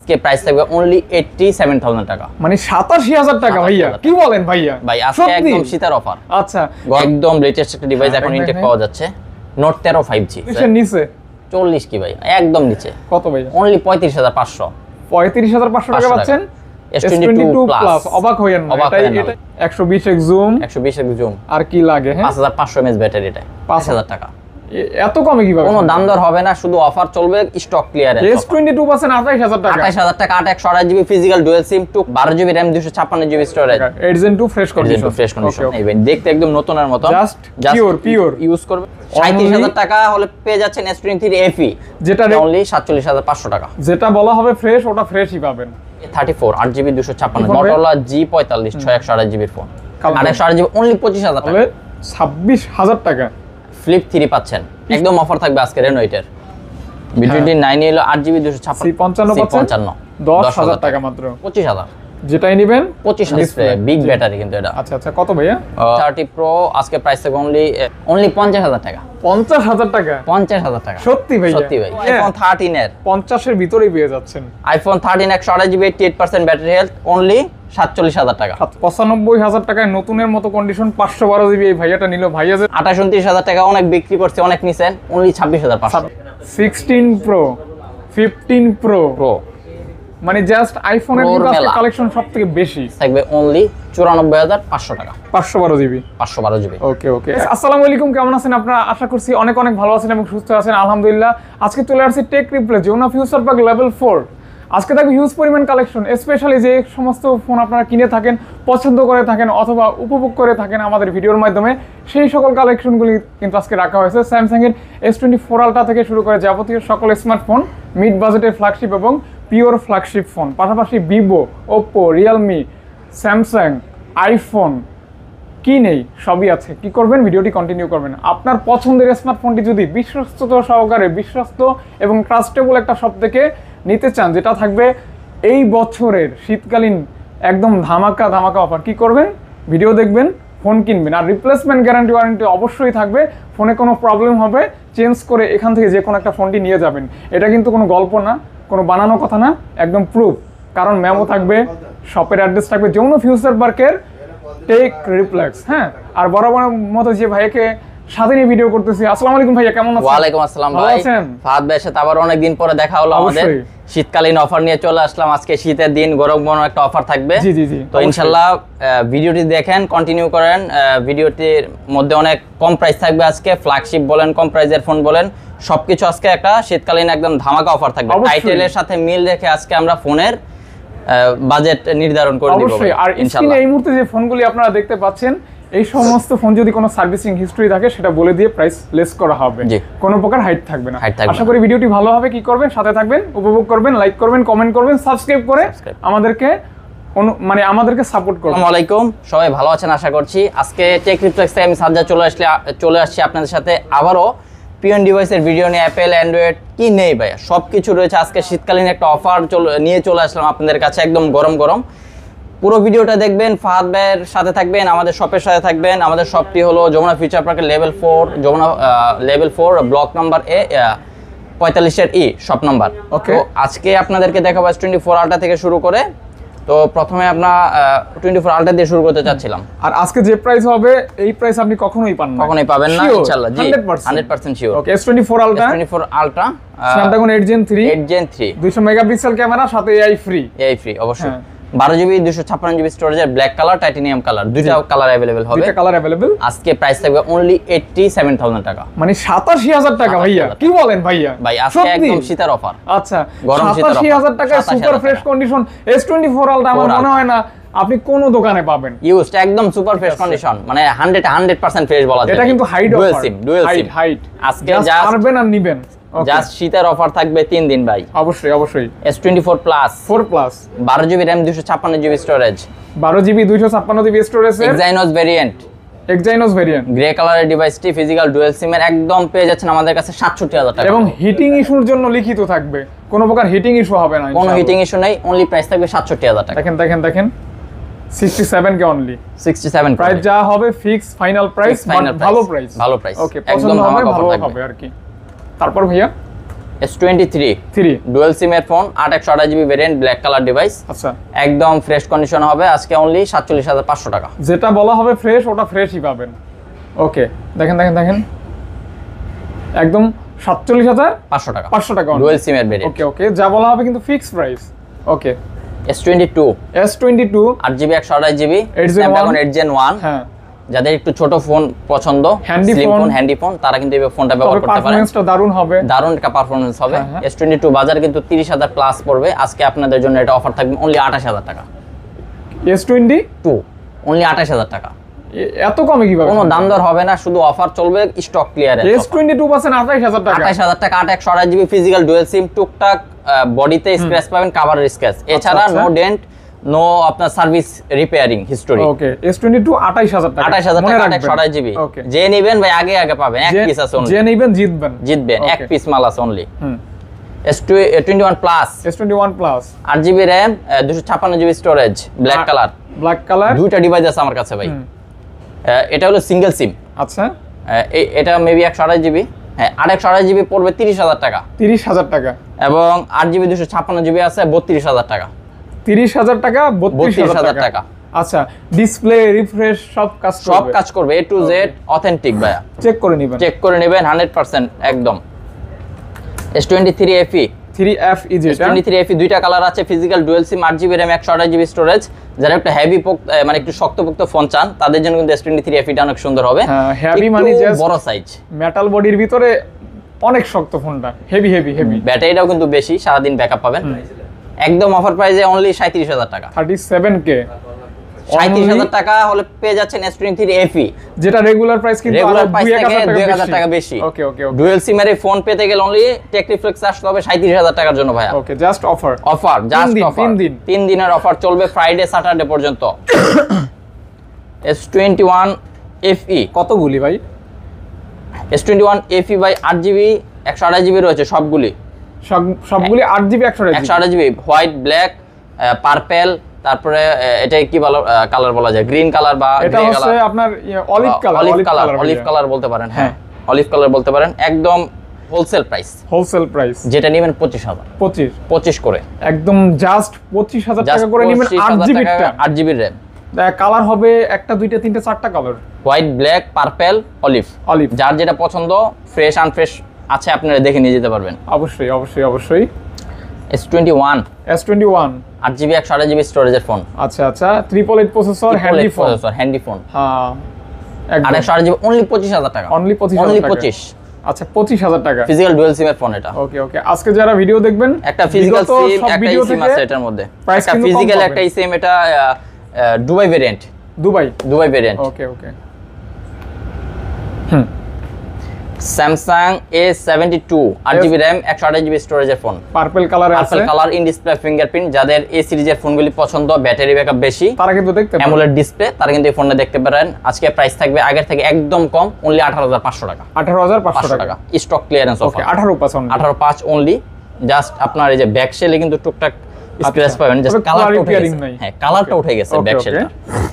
আজকে প্রাইস থাকবে অনলি 87000 টাকা, মানে 87000 টাকা ভাইয়া, কি বলেন ভাইয়া? ভাই আজকে একদম শীতের অফার। আচ্ছা, একদম লেটেস্ট একটা ডিভাইস এখন ইনটেক পাওয়া যাচ্ছে, নোট 13 5G। এর নিচে 40 কি ভাই, একদম নিচে কত ভাইয়া? অনলি 35500। 35500 টাকা পাচ্ছেন S22 প্লাস। অবাক হইেন না, এটা 120x জুম, 120x জুম, আর কি লাগে? হ্যাঁ, 5500 mAh ব্যাটারি, এটা 5000 টাকা। এত কমে কিভাবে? কোনো দাম দর হবে না, শুধু অফার চলবে, স্টক ক্লিয়ারেন্স। S22 পাচ্ছেন 28000 টাকা, 28000 টাকা, 828GB physical dual SIM, 12GB RAM, 256GB storage, Edzen 2 fresh condition. Even দেখতে একদম নতুনের মতো, জাস্ট পিওর ইউজ করবে। 37000 টাকা হলে পেয়ে যাচ্ছেন S23 FE, যেটা অনলি 47500 টাকা। যেটা বলা হবে ফ্রেশ, ওটা ফ্রেশই পাবেন। 34 8GB 256, Motorola G45 628GB phone, 828GB only 25000 টাকা, 26000 টাকা। ফ্লিপ 3 পাচ্ছেন, একদম অফার থাকবে আজকে Reno 8 এর। B29 এলো 8GB 256, C55 10000 টাকা মাত্র, 25000 যেটাই নেবেন 25000 ডিসপ্লে, বিগ ব্যাটারি কিন্তু এটা। আচ্ছা, কত ভাইয়া? 30 Pro আজকে প্রাইস থাকবে অনলি 50000 টাকা। 50000 টাকা? 50000 টাকা সত্যি ভাই? সত্যি ভাই। iPhone 13 এর 50 এর ভিতরেই পেয়ে যাচ্ছেন। iPhone 13 128GB 88% battery health, only 47000 টাকা। 95000 টাকায় নতুনের মতো কন্ডিশন, 512GB এই ভাইয়াটা নিল। ভাইয়া যে 28000 টাকা অনেক বিক্রি করছে, অনেক নিছেন, অনলি 26500। 16 Pro 15 Pro, মানে জাস্ট আইফোনের কালেকশন সবথেকে বেশি থাকবে অনলি 94500 টাকা, 512GB। ওকে। আসসালামু আলাইকুম, কেমন আছেন আপনারা? আশা করছি অনেক ভালো আছেন এবং সুস্থ আছেন, আলহামদুলিল্লাহ। আজকে চলে আসছি টেক রিপ্লে জোনা ফিউচার পার্ক লেভেল 4। আজকে থাকবে হিউজ পরিমাণ কালেকশন, স্পেশালি যে সমস্ত ফোন আপনারা কিনে থাকেন, পছন্দ করে থাকেন অথবা উপভোগ করে থাকেন আমাদের ভিডিওর মাধ্যমে, সেই সকল কালেকশনগুলি কিন্তু আজকে রাখা হয়েছে। স্যামসাং এর S24 আলট্রা থেকে শুরু করে যাবতীয় সকল স্মার্টফোন, মিড বাজেটের ফ্ল্যাগশিপ এবং পিওর ফ্ল্যাগশিপ ফোন, পাশাপাশি Vivo, Oppo, Realme, Samsung, iPhone, কি নেই সবই আছে। কি করবেন? ভিডিওটি কন্টিনিউ করবেন। আপনার পছন্দের স্মার্টফোনটি যদি বিশ্বস্ততা সহকারে, বিশ্বস্ত এবং ট্রাস্টেবল একটা শপ থেকে নিতে চান, যেটা থাকবে এই বছরের শীতকালীন একদম ধামাকা অফার, কি করবেন? ভিডিও দেখবেন, ফোন কিনবেন, আর রিপ্লেসমেন্ট গ্যারান্টি ওয়ারেন্টি অবশ্যই থাকবে। ফোনে কোনো প্রবলেম হবে, চেঞ্জ করে এখান থেকে যে কোনো একটা ফোনটি নিয়ে যাবেন। এটা কিন্তু কোনো গল্প না, কোনো বানানো কথা না, একদম প্রুফ। কারণ মেমো থাকবে, শপের অ্যাড্রেস থাকবে, যৌন ফিউচার পার্কের টেক রিপ্লেক্স। হ্যাঁ, আর বরাবর মতো যে ভাইকে সাথে নিয়ে ভিডিও করতেছি। আসসালামু আলাইকুম ভাইয়া, কেমন আছেন? ওয়ালাইকুম আসসালাম ভাই, ফাহাদ ভাইয়ের সাথে আবার অনেকদিন পরে দেখা হলো আমাদের। শীতকালীন অফার নিয়ে চলে আসলাম আজকে, শীতের দিন গরম একটা অফার থাকবে। জি, তো ইনশাআল্লাহ ভিডিওটি দেখেন, কন্টিনিউ করেন। ভিডিওটির মধ্যে অনেক কম প্রাইস থাকবে আজকে, ফ্ল্যাগশিপ বলেন, কম প্রাইসের ফোন বলেন, সবকিছু আজকে একটা শীতকালীন একদম ধামাকা অফার থাকবে। টাইটেলের সাথে মিল রেখে আজকে আমরা ফোনের বাজেট নির্ধারণ করে দিব অবশ্যই। আর স্ক্রিনে এই মুহূর্তে যে ফোনগুলি আপনারা দেখতে পাচ্ছেন, এই সমস্ত ফোন যদি কোনো সার্ভিসিং হিস্টরি থাকে সেটা বলে দিয়ে প্রাইস লেস করা হবে, কোনো প্রকার হাইট থাকবে না। আশা করি ভিডিওটি ভালো হবে। কি করবেন? সাথে থাকবেন, উপভোগ করবেন, লাইক করবেন, কমেন্ট করবেন, সাবস্ক্রাইব করে আমাদেরকে সাপোর্ট করবেন। আসসালামু আলাইকুম, সবাই ভালো আছেন আশা করছি। আজকে টেক রিপ্লেক্সে আমি সাজ্জাদ চলে আসছি আপনাদের সাথে আবারও পিওন ডিভাইসের ভিডিও নিয়ে। অ্যাপেল, অ্যান্ড্রয়েড কি নেই ভাই, সবকিছু রয়েছে। আজকে শীতকালীন একটা অফার নিয়ে চলে আসলাম আপনাদের কাছে, একদম গরম। পুরো ভিডিওটা দেখবেন, ফাহাদ ভাইয়ের সাথে থাকবেন, আমাদের শপের সাথে থাকবেন। আমাদের শপটি হলো যমুনা ফিউচার পার্কের level 4, Jamuna level 4 block number A 45 E shop number. তো আজকে আপনাদেরকে দেখাবো S24 আলট্রা থেকে শুরু করে। তো প্রথমে আপনার 24 আলট্রা দিয়ে শুরু করতে চাচ্ছিলাম। আর আজকে যে প্রাইস হবে, এই প্রাইস আপনি কখনোই পাবেন না ইনশাআল্লাহ। জি 100% শিওর। ওকে, S24 ultra Snapdragon 8 Gen 3 200 megapixel camera, সাথে AI ফ্রি অবশ্যই। 12GB 256GB স্টোরেজের ব্ল্যাক কালার, টাইটানিয়াম কালার, দুইটা কালার अवेलेबल হবে। আজকে প্রাইস থাকবে অনলি 87000 টাকা, মানে 87000 টাকা। ভাইয়া কি বলেন ভাইয়া? ভাই আজকে একদম শীতের অফার। আচ্ছা, 87000 টাকায় super fresh condition S24 ultra আমার মনে হয় না আপনি কোন দোকানে পাবেন। ইউজড একদম সুপার ফ্রেশ কন্ডিশন, মানে 100% ফ্রেশ বলা যায়। এটা কিন্তু হাইট ডুয়াল সিম আজকে যা পারবেন আর নিবেন। জাস্ট শীতের অফার থাকবে 3 দিন ভাই। অবশ্যই। S24 plus 4 plus 12GB RAM 256GB storage, 12GB 256GB storage, Exynos variant grey কালারের ডিভাইসটি ফিজিক্যাল ডুয়াল সিমের, একদম পেয়ে যাচ্ছেন আমাদের কাছে 67000 টাকা। এবং হিটিং ইস্যুর জন্য লিখিত থাকবে, কোনো প্রকার হিটিং ইস্যু হবে না, কোনো হিটিং ইস্যু নেই। অনলি প্রাইস থাকবে 67000 টাকা। দেখেন 67 কে অনলি 67 প্রাইস যা হবে ফিক্স ফাইনাল প্রাইস, ভালো প্রাইস। ভালো প্রাইস, ওকে, পছন্দ হবে, ভালো হবে আর কি। তারপর ভাইয়া S23 ডুয়াল সিম এর phone 8 GB variant black colour device. আচ্ছা, একদম ফ্রেশ কন্ডিশন হবে আজকে অনলি 47,500 টাকা। যেটা বলা হবে ফ্রেশ ওটা ফ্রেশই পাবেন। ওকে, দেখেন দেখেন দেখেন, একদম 47,500 টাকা, 500 টাকা ডুয়াল সিম এর ভেরিয়েন্ট। ওকে ওকে, যা বলা হবে কিন্তু ফিক্সড প্রাইস। ওকে, S22 8GB 128GB Snapdragon 8 Gen 1। হ্যাঁ, যাদের একটু ছোট ফোন পছন্দ, স্লিম ফোন, হ্যান্ডি ফোন, তারা কিন্তু এই ফোনটা ব্যবহার করতে পারেন। পারফরম্যান্সটা দারুণ হবে, দারুণ একটা পারফরম্যান্স হবে। হ্যাঁ। S22 বাজার কিন্তু 30,000 প্লাস পড়বে। আজকে আপনাদের জন্য এটা অফার থাকবে অনলি 28,000 টাকা। S22 অনলি 28,000 টাকা। এত কমে কিভাবে? কোনো দাম দর হবে না, শুধু অফার চলবে, স্টক ক্লিয়ার। S22 পাচ্ছেন 28,000 টাকা। 28,000 টাকা, 8 128GB ফিজিক্যাল ডুয়াল সিম, টুকটাক বডিতে স্ক্র্যাচ পাবেন, কভারের স্ক্র্যাচ, এছাড়া নো ডেন্ট, নো আপনার সার্ভিস রিপেয়ারিং হিস্টোরি। ওকে, S22 28,000 টাকা, 28,000 টাকা 8 128GB। যে নেবেন ভাই আগে পাবেন, এক পিস আছে অনলি। যে নেবেন জিতবেন, এক পিস মাল আছে only. S21 plus 8GB RAM 256GB storage, black colour, দুইটা ডিভাইস আছে আমার কাছে ভাই। এটা হলো সিঙ্গেল সিম। আচ্ছা, এটা মেবি 128GB। হ্যাঁ, 8 128GB পড়বে 30,000 টাকা। 30,000 টাকা। এবং 8GB 256GB আছে 32,000 টাকা। 30,000 টাকা, 32,000 টাকা। আচ্ছা, ডিসপ্লে রিফ্রেশ সব কাজ করবে, A to Z অথেন্টিক ভাইয়া। চেক করে নেবেন 100% একদম। S23 FE 3F S23 FE দুইটা কালার আছে, physical dual SIM, 8GB RAM 128GB storage. যারা একটু হেভি মানে একটু শক্তপোক্ত ফোন চান তাদের জন্য কিন্তু S23 FE টা অনেক সুন্দর হবে। হেভি মানে জাস্ট বড় সাইজ, মেটাল বডির ভিতরে অনেক শক্ত ফোনটা, হেভি। ব্যাটারিটাও কিন্তু বেশি, সারাদিন ব্যাকআপ পাবেন। একদম অফার প্রাইসে অনলি 37,000 টাকা। 37K 37,000 টাকা হলে পেয়ে যাচ্ছেন S23 FE, যেটা রেগুলার প্রাইস কিন্তু রেগুলার প্রাইস থেকে 2,000 টাকা বেশি। ওকে, ডুয়াল সিম এর ফোন পেতে গেলে অনলি টেক রিফ্লেক্স আসতে হবে 37,000 টাকার জন্য ভাইয়া। ওকে, জাস্ট অফার জাস্ট অফার 3 দিনের অফার চলবে, ফ্রাইডে স্যাটারডে পর্যন্ত। S21 FE কতগুলি ভাই? S21 FE ভাই 8GB 128GB রয়েছে সবগুলি 8GB 128GB, white, black, purple, তারপরে এটা কি কালার বলা যায়, গ্রিন কালার বা এটা হচ্ছে আপনার অলিভ কালার বলতে পারেন। হ্যাঁ, অলিভ কালার বলতে পারেন। একদম হোলসেল প্রাইস যেটা নেবেন 25 করে, একদম জাস্ট 25,000 টাকা করে নেবেন 8GB RAM। কালার হবে একটা, দুইটা, তিনটা, চারটা colour, white, black, purple, olive, যার যেটা পছন্দ, ফ্রেশ আনফ্রেশ আছে, আপনারা দেখে নিয়ে যেতে পারবেন। অবশ্যই। S21 8GB 128GB স্টোরেজের ফোন। আচ্ছা, 888 প্রসেসর, হ্যান্ডি ফোন। হ্যাঁ, 8 128GB অনলি 25,000 টাকা। অনলি 25। আচ্ছা, 25,000 টাকা ফিজিক্যাল ডুয়াল সিম এর ফোন এটা। ওকে, আজকে যারা ভিডিও দেখবেন, একটা ফিজিক্যাল সিম, একটা সিম আছে এটার মধ্যে, একটা ফিজিক্যাল, একটা সিম। এটা Dubai variant. Dubai variant. Okay. Samsung A72 8GB RAM 128GB স্টোরেজের phone, purple colour, in display fingerprint. যাদের এই সিরিজের ফোনগুলি পছন্দ, ব্যাটারি ব্যাকআপ বেশি, তারা কিন্তু দেখতে পারেন। অ্যামোলেড ডিসপ্লে, তারা কিন্তু এই ফোনটা দেখতে পারেন। আজকে প্রাইস থাকবে আগের থেকে একদম কম, অনলি 18,500 টাকা। 18,500 টাকা stock clearance offer. 18,500 only. Just আপনার এই যে ব্যাক সেলে কিন্তু টুকটাক স্ক্র্যাচ পাবেন, জাস্ট কালারটা উঠে গেছে। হ্যাঁ, কালারটা উঠে গেছে ব্যাক সেলটা,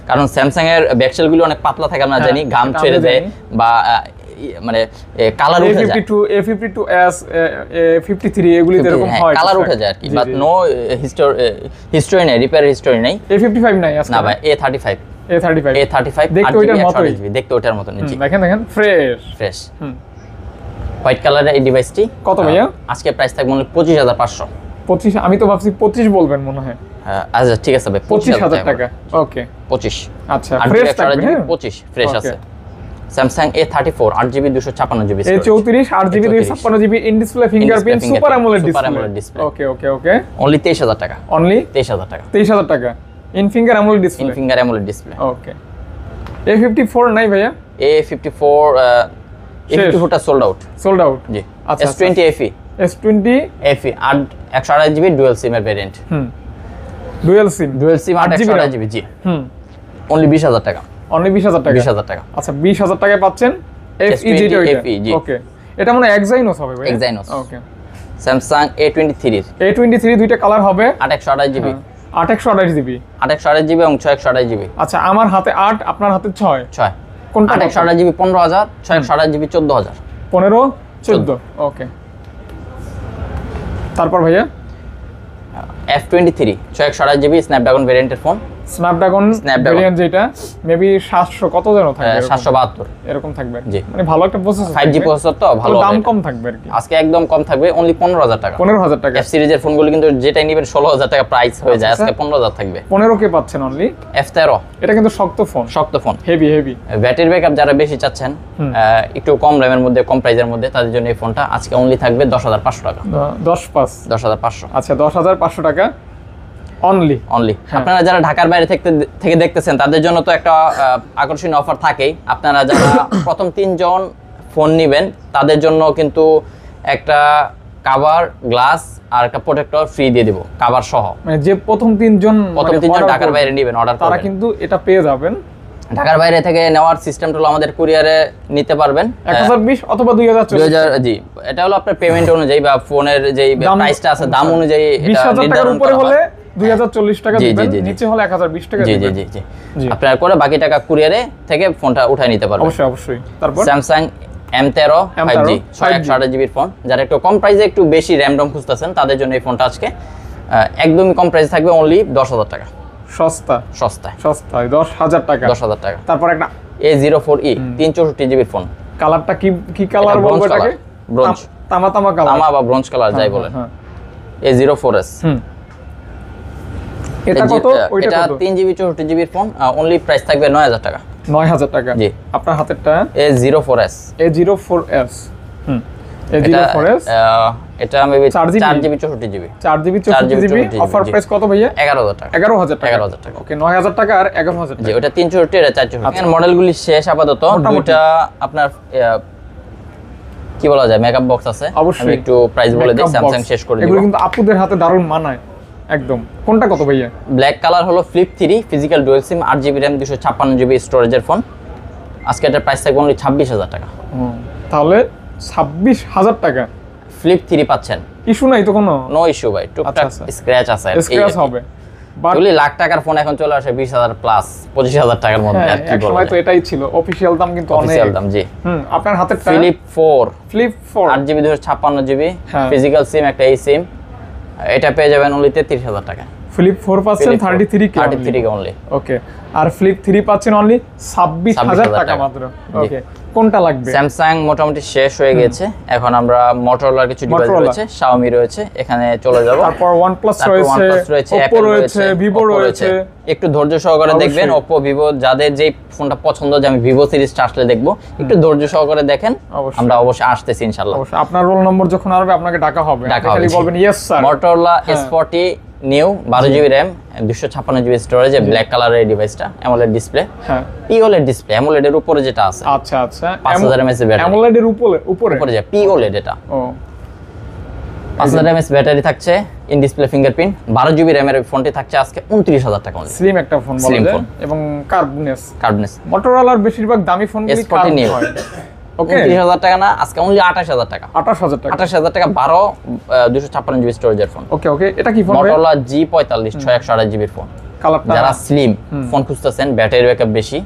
কারণ স্যামসাং এর ব্যাক সেলগুলো অনেক পাতলা থাকে, আমরা জানি, ঘাম ছেড়ে দেয় বা মানে কালার উঠে যায়। A52s A53 এগুলিতে এরকম হয়, কালার উঠে যায় আর কি, বাট নো হিস্টোরি নাই, রিপেয়ার হিস্টোরি নাই। A55 নাই আজকে না ভাই, A35 দেখতে ওইটার মতন। দেখেন ফ্রেশ হোয়াইট কালারের এই ডিভাইসটি কত ভাইয়া? আজকে প্রাইস থাকবে মনে 25,500। 25? আমি তো ভাবছি 25 বলবেন মনে হয়। আচ্ছা, ঠিক আছে ভাই, 25,000 টাকা। ওকে, 25। আচ্ছা, ফ্রেশ থাকবে। 25 ফ্রেশ আছে। Samsung A34 8GB 256GB A34 8GB 256GB in display fingerprint super AMOLED display. Okay only 23,000 টাকা। 23,000 টাকা in finger AMOLED display. Okay, A54 নাই ভাইয়া? A54 টা সোল্ড আউট। জি। আচ্ছা, S20 FE 128GB dual SIM এর variant. Dual SIM 128GB। জি। Only 20,000 টাকা। Only 20,000 টাকা। আচ্ছা, 20,000 টাকায় পাচ্ছেন FE যেটা। ওকে, এটা মানে এক্সাইনোস হবে ভাই? এক্সাইনোস। ওকে, Samsung A23 দুইটা কালার হবে, 8 128GB 828GB এবং 6 128GB। আচ্ছা, আমার হাতে 8, আপনার হাতে 6। কোনটা? 8 128GB 15,000, 6 128GB 14,000। 15 14। ওকে, তারপর ভাইয়া F23 628GB স্ন্যাপড্রাগন ভেরিয়েন্টের ফোন। স্ন্যাপড্রাগন ভেরিয়েন্ট যেটা মেবি 700 কত যেন থাকবে, 772 এরকম থাকবে। জি, মানে ভালো একটা প্রসেসর, 5G প্রসেসর, তো ভালো দাম কম থাকবে আর কি। আজকে একদম কম থাকবে, অনলি 15000 টাকা। 15000 টাকা। F সিরিজের ফোনগুলো কিন্তু যেটাই নেবেন 16000 টাকা প্রাইস হয়ে যায়, আজকে 15000 থাকবে। 15 কে পাচ্ছেন অনলি। F13 এটা কিন্তু শক্ত ফোন, শক্ত phone, heavy heavy. Battery backup যারা বেশি চাচ্ছেন, একটু কম র্যামের মধ্যে, কম প্রাইসের মধ্যে, তাদের জন্য এই ফোনটা আজকে অনলি থাকবে 10500 টাকা। 10500 আচ্ছা 10500 টাকা অনলি। আপনারা যারা ঢাকার বাইরে থেকে দেখতেছেন তাদের জন্য তো একটা আকর্ষণীয় অফার থাকেই। আপনারা যারা প্রথম 3 জন ফোন নেবেন তাদের জন্য কিন্তু একটা কাভার, গ্লাস আর একটা প্রোটেক্টর ফ্রি দিয়ে দিব, কাভার সহ। মানে যে প্রথম 3 জন ঢাকার বাইরে নেবেন, অর্ডার তারা কিন্তু এটা পেয়ে যাবেন। ঢাকার বাইরে থেকে নেওয়ার সিস্টেমটা হলো আমাদের কুরিয়ারে নিতে পারবেন 1020 অথবা 2000। জি, এটা হলো আপনার পেমেন্ট অনুযায়ী বা ফোনের যে প্রাইসটা আছে দাম অনুযায়ী এটা 20000 টাকার উপরে হলে 2040 টাকা দিবেন, নিচে হলে 1020 টাকা দিবেন। জি, আপনারা করে বাকি টাকা কুরিয়ারে থেকে ফোনটা উঠায় নিতে পারবেন। অবশ্যই। তারপর Samsung M13 5G 128GB phone, যারা একটু কম প্রাইসে একটু বেশি র‍্যাম রম খুঁজতেছেন তাদের জন্য এই ফোনটা আজকে একদমই কম প্রাইসে থাকবে, অনলি 10000 টাকা। সস্তায় 10000 টাকা। 10000 টাকা। তারপর একটা A04e 364GB ফোন। কালারটা কি কালার বলবো এটাকে? ব্রোঞ্জ, তামা কালার, তামা বা ব্রোঞ্জ কালার যাই বলেন। A04s। এটা কত? এটা 3GB 64GB phone, only price থাকবে 9000 টাকা। 9000 টাকা। জি। আপনার হাতেরটা A04s। A04s। A04s এটা maybe 4GB 64GB। 4GB 64GB। Offer price কত ভাইয়া? 11000 টাকা। 11000 টাকা। ওকে, 9000 টাকা আর 11000 টাকা। জি, ওটা 364, এটা 464। এখানে মডেলগুলি শেষ আপাতত। দুইটা আপনার কি বলা যায়, মেকআপ বক্স আছে। আমি একটু প্রাইস বলে দিই, স্যামসাং শেষ করে দিব। এগুলো কিন্তু আপুদের হাতে দারুণ মানায় একদম। কোনটা কত ভাইয়া? ব্ল্যাক কালার হলো Flip 3 physical dual SIM, 8GB RAM 256GB স্টোরেজের ফোন। আজকে এটার প্রাইস থাকবে অনলি 26000 টাকা। তাহলে 26000 টাকা Flip 3 পাচ্ছেন। ইস্যু নাই তো কোনো? নো ইস্যু ভাই, টুকটাক স্ক্র্যাচ আছে, স্ক্র্যাচ হবে। বলি লাখ টাকার ফোন এখন চলে আসে 20000 প্লাস 25000 টাকার মধ্যে। আর কি বলবো, সময় তো এটাই ছিল অফিশিয়াল দাম, কিন্তু অনেক অফিশিয়াল দাম। জি, আপনার হাতেরটা Flip 4 8GB 256GB ফিজিক্যাল সিম, একটা এই সিম। এটা পেয়ে যাবেন অনলি 33000 টাকা। Flip 4 পাচ্ছেন 33K অনলি। ওকে, আর Flip 3 পাচ্ছেন অনলি 26000 টাকা মাত্র। ওকে, কোনটা লাগবে? স্যামসাং মোটামুটি শেষ হয়ে গেছে, এখন আমরা মোটরোলার কিছু ডিভাইস রয়েছে, Xiaomi রয়েছে, এখানে চলে যাব। তারপর OnePlus রয়েছে, Oppo রয়েছে, Vivo রয়েছে। একটু ধৈর্য সহকারে দেখবেন। Oppo, Vivo, যাদের যেই ফোনটা পছন্দ, যে আমি Vivo সিরিজটা আসলে দেখবো, একটু ধৈর্য সহকারে দেখেন। আমরা অবশ্যই আসতেছি ইনশাআল্লাহ। অবশ্যই আপনার রোল নম্বর যখন আসবে আপনাকে ডাকা হবে, খালি বলবেন yes sir. Motorola S40 new 12GB RAM 256GB storage, black কালারের এই ডিভাইসটা, AMOLED ডিসপ্লে। হ্যাঁ, POLED ডিসপ্লে, AMOLED এর উপরে যেটা আছে। আচ্ছা 5000 mAh ব্যাটারি। AMOLED এর উপরে যায় POLED, এটা 5000 mAh ব্যাটারি থাকছে, in display fingerprint. 12GB RAM এর ফোনটি থাকছে আজকে 29000 টাকা। স্লিম একটা ফোন বলা যায়, এবং কার্বনেস। মোটরোলার বেশিরভাগ দামি ফোনগুলি S40 নিউ। ওকে, 29000 টাকা না, আজকে অনলি 28000 টাকা। 28000 টাকা 12 256GB স্টোরেজের ফোন। ওকে, এটা কি phone? Motorola G45 628GB phone. যারা স্লিম ফোন খুঁজতেছেন, ব্যাটারি ব্যাকআপ বেশি,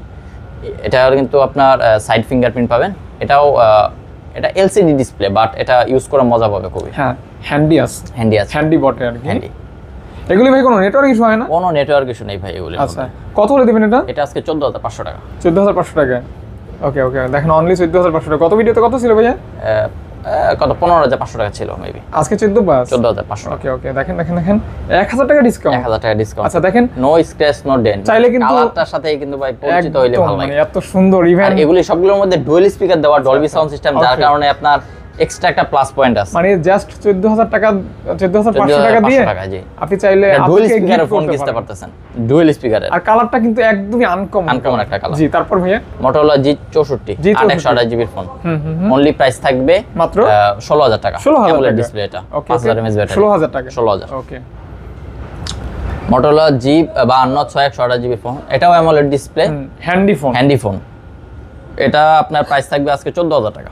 এটা কিন্তু আপনার সাইড ফিঙ্গারপ্রিন্ট পাবেন। এটা LCD ডিসপ্লে, বাট এটা ইউজ করে মজা পাবে খুবই। হ্যাঁ, হ্যান্ডি বটে আর কি। এগুলি ভাই কোনো নেটওয়ার্ক ইস্যু হয় না? কোনো নেটওয়ার্ক ইস্যু নেই ভাই এগুলি। আচ্ছা, কত হলে দিবেন এটা? এটা আজকে 14500 টাকা। 14500 টাকা। ওকে, দেখেন অনলি 14500 টাকা। কত ভিডিওতে কত ছিল ভাইয়া? কত 15500 টাকা ছিল মেবি। আজকে 14500। ওকে, দেখেন 1000 টাকা ডিসকাউন্ট। 1000 টাকা ডিসকাউন্ট। আচ্ছা, দেখেন নো স্ক্র্যাচ নো ডেন্ট। চাইলে কিন্তু কালারটার সাথেই কিন্তু ভাই পরিচিত হইলে ভালো লাগে। মানে এত সুন্দর ইভেন এগুলি সবগুলোর মধ্যে ডুয়াল স্পিকার দেওয়া, ডলবি সাউন্ড সিস্টেম, যার কারণে আপনার এক্সট্রা একটা প্লাস পয়েন্ট আছে। মানে জাস্ট 14500 টাকা দিয়ে আপনি চাইলে ডুয়াল স্পিকারের ফোন কিনতে পারতেছেন, ডুয়াল স্পিকারের। আর কালারটা কিন্তু একদমই আনকমন একটা কালার। জি, তারপর ভাইয়া Motorola G64 128GB phone, only price থাকবে মাত্র 16000 টাকা। AMOLED ডিসপ্লে, এটা 5000 mAh ব্যাটারি। 16000 টাকা। 16000। ওকে, মোটরোলা G52 628GB ফোন, এটাও AMOLED ডিসপ্লে, হ্যান্ডি ফোন। এটা আপনার প্রাইস থাকবে আজকে 14000 টাকা।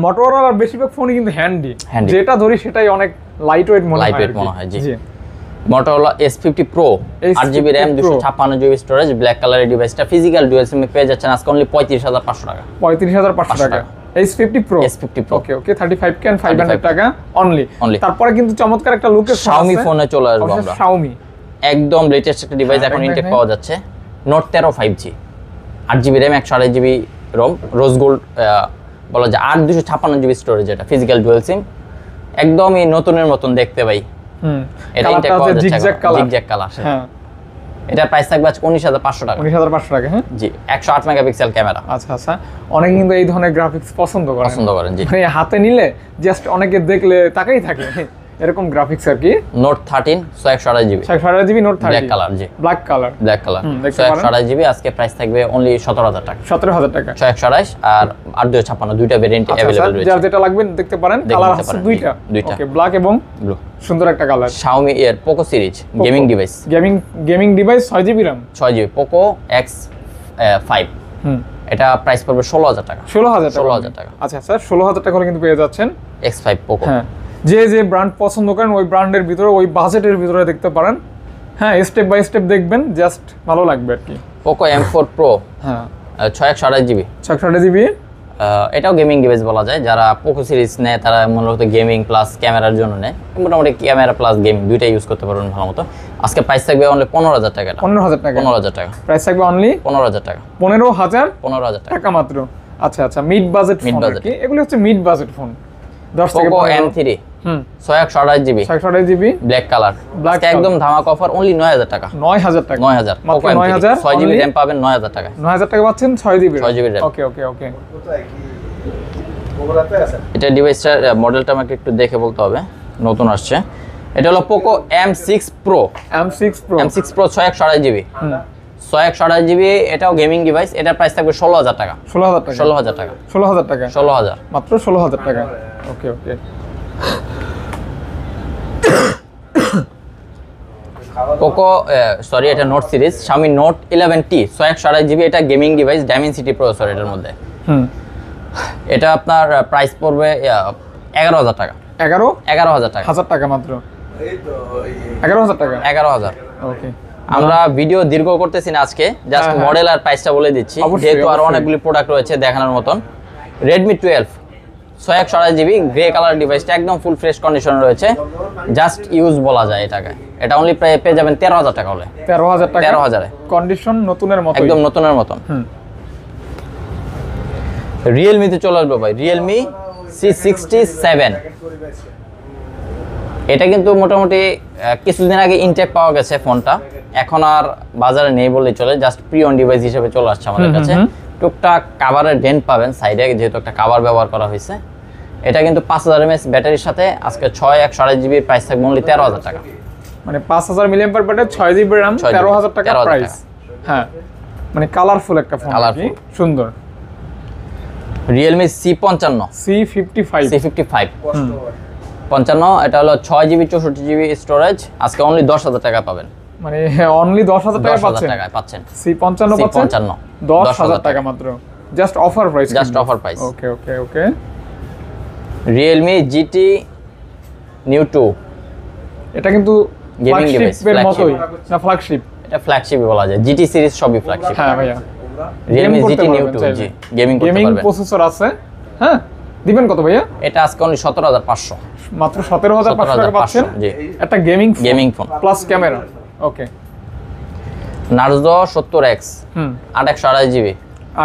মোটরোলার বেশিরভাগ ফোনই কিন্তু হ্যান্ডি, যেটা ধরি সেটাই অনেক লাইট ওয়েট মনে হয়। জি, Motorola S50 Pro 8GB RAM 256GB storage, black কালারের ডিভাইসটা, ফিজিক্যাল ডুয়াল সিম পেয়ে যাচ্ছেন আজকে অনলি 35500 টাকা। 35500 টাকা। S50 Pro okay okay 35K and 500 টাকা অনলি। তারপরে কিন্তু চমৎকার একটা লুকের Xiaomi ফোনে চলে আসবো আমরা। Xiaomi একদম লেটেস্ট একটা ডিভাইস এখন ইনটেক পাওয়া যাচ্ছে, Note 13 5G 8GB RAM 128GB ROM, rose gold বলা যায়, 256GB স্টোরেজ, এটা ফিজিক্যাল ডুয়াল সিম, একদমই নতুনের মতন দেখতে ভাই। এটা ইনটেক পাওয়া যাচ্ছে জিগজ্যাগ কালার। হ্যাঁ, এটা প্রাইস থাকবে আজকে 19500 টাকা। 19500 টাকা। হ্যাঁ জি, 108 মেগাপিক্সেল ক্যামেরা। আচ্ছা আচ্ছা, অনেকে কিন্তু এই ধরনের গ্রাফিক্স পছন্দ করেন জি। মানে হাতে নিলে জাস্ট অনেকে দেখলে তাকাই থাকে এরকম গ্রাফিক্স আর কি। Note 13 128GB Note 13 black colour. জি, ব্ল্যাক কালার 128GB আজকে প্রাইস থাকবে অনলি 17000 টাকা। 17000 টাকা 128 আর 8256 দুইটা ভেরিয়েন্ট अवेलेबल রয়েছে। যার যেটা লাগবে দেখতে পারেন, কালার আছে দুইটা। ওকে, ব্ল্যাক এবং ব্লু, সুন্দর একটা কালার। Xiaomi এর Poco series gaming device, gaming device 6GB RAM 6GB Poco X5। এটা প্রাইস পড়বে 16000 টাকা। 16000 টাকা। আচ্ছা স্যার, 16000 টাকা হলে কিন্তু পেয়ে যাচ্ছেন X5 Poco। হ্যাঁ, যে ব্র্যান্ড পছন্দ করেন ওই ব্র্যান্ডের ভিতরে, ওই বাজেটের ভিতরে দেখতে পারেন। হ্যাঁ, স্টেপ বাই স্টেপ দেখবেন, জাস্ট ভালো লাগবে আর কি। Poco M4 Pro, হ্যাঁ 628GB 628GB। এটাও গেমিং ডিভাইস বলা যায়। যারা Poco সিরিজ নেয় তারা মূলত গেমিং প্লাস ক্যামেরার জন্য নেয়, মোটামুটি ক্যামেরা প্লাস গেমিং দুইটাই ইউজ করতে পারবেন ভালো মতো। আজকে প্রাইস থাকবে অনলি 15000 টাকা। 15000 টাকা। 15000 টাকা প্রাইস থাকবে অনলি 15000 টাকা। 15000 টাকা মাত্র। আচ্ছা আচ্ছা, মিড বাজেট ফোন আর কি, এগুলো হচ্ছে মিড বাজেট ফোন। 10 থেকে Poco M3 628GB black colour, একদম ধামাকা অফার, অনলি 9000 টাকা। 9000 টাকা 9000 মাত্র 9000। 6GB RAM পাবেন 9000 টাকা। 9000 টাকা পাচ্ছেন 6GB RAM। ওকে ওকে ওকে। এটা ডিভাইসটার মডেলটা আমাকে একটু দেখে বলতে হবে, নতুন আসছে। এটা হলো Poco M6 Pro 628GB 628GB। এটাও গেমিং ডিভাইস, এটার প্রাইস থাকবে 16000 টাকা। 16000 টাকা 16000 টাকা 16000 টাকা 16000 মাত্র 16000 টাকা। ওকে ওকে। Poco সরি, এটা note series Xiaomi Note 11T 628GB, এটা গেমিং ডিভাইস, Dimensity প্রসেসর এটার মধ্যে। এটা আপনার প্রাইস পড়বে 11000 টাকা। 11000 টাকা। 1000 টাকা মাত্র। 11000 টাকা। 11000। ওকে, আমরা ভিডিও দীর্ঘ করতেছি না আজকে, জাস্ট মডেল আর প্রাইসটা বলে দিচ্ছি, যেহেতু আর অনেকগুলি প্রোডাক্ট রয়েছে দেখানোর মতন। Redmi 12 628GB গ্রে কালার ডিভাইসটা একদম ফুল ফ্রেশ কন্ডিশনে রয়েছে, জাস্ট ইউজ বলা যায় এটাকে। এটা অনলি পেয়ে যাবেন 13000 টাকা হলে। 13000 টাকা 13000 এ কন্ডিশন নতুনের মতো, একদম নতুনের মতন। Realme তে চলে আসবে ভাই, Realme C67। এটা কিন্তু মোটামুটি কিছুদিন আগে ইনটেক পাওয়া গেছে ফোনটা, এখন আর বাজারে নেই বললেই চলে, জাস্ট প্রি অন ডিভাইস হিসেবে চলে আসছে আমাদের কাছে। টুকটাক কাভারের ডেন্ট পাবেন সাইডে, যেহেতু একটা কাভার ব্যবহার করা হয়েছে। এটা কিন্তু 5000 mAh ব্যাটারির সাথে আজকে 128GB প্রাইস থাকবে অনলি 13000 টাকা। মানে 5000 mAh ব্যাটারি, 6GB RAM, 13000 টাকা প্রাইস। হ্যাঁ, মানে কালারফুল একটা ফোন, সুন্দর। Realme C55 55, এটা হলো 6GB 64GB স্টোরেজ, আজকে অনলি 10000 টাকা পাবেন। মানে অনলি 10000 টাকা পাচ্ছেন। C55 পাচ্ছেন 10000 টাকা মাত্র, জাস্ট অফার প্রাইস। ওকে ওকে ওকে। Realme GT Neo 2, এটা কিন্তু গেমিং ডিভাইস, ফ্ল্যাগশিপের মতোই না? ফ্ল্যাগশিপ, এটা ফ্ল্যাগশিপই বলা যায়। GT সিরিজ সবই ফ্ল্যাগশিপ। হ্যাঁ ভাইয়া, Realme GT Neo 2 জি, গেমিং করতে পারবেন। প্রসেসর আছে। হ্যাঁ, দিবেন কত ভাইয়া? এটা আজকে অনলি 17500, মাত্র 17500 টাকা পাচ্ছেন জি, একটা গেমিং ফোন প্লাস ক্যামেরা। ওকে, Narzo 70X 828GB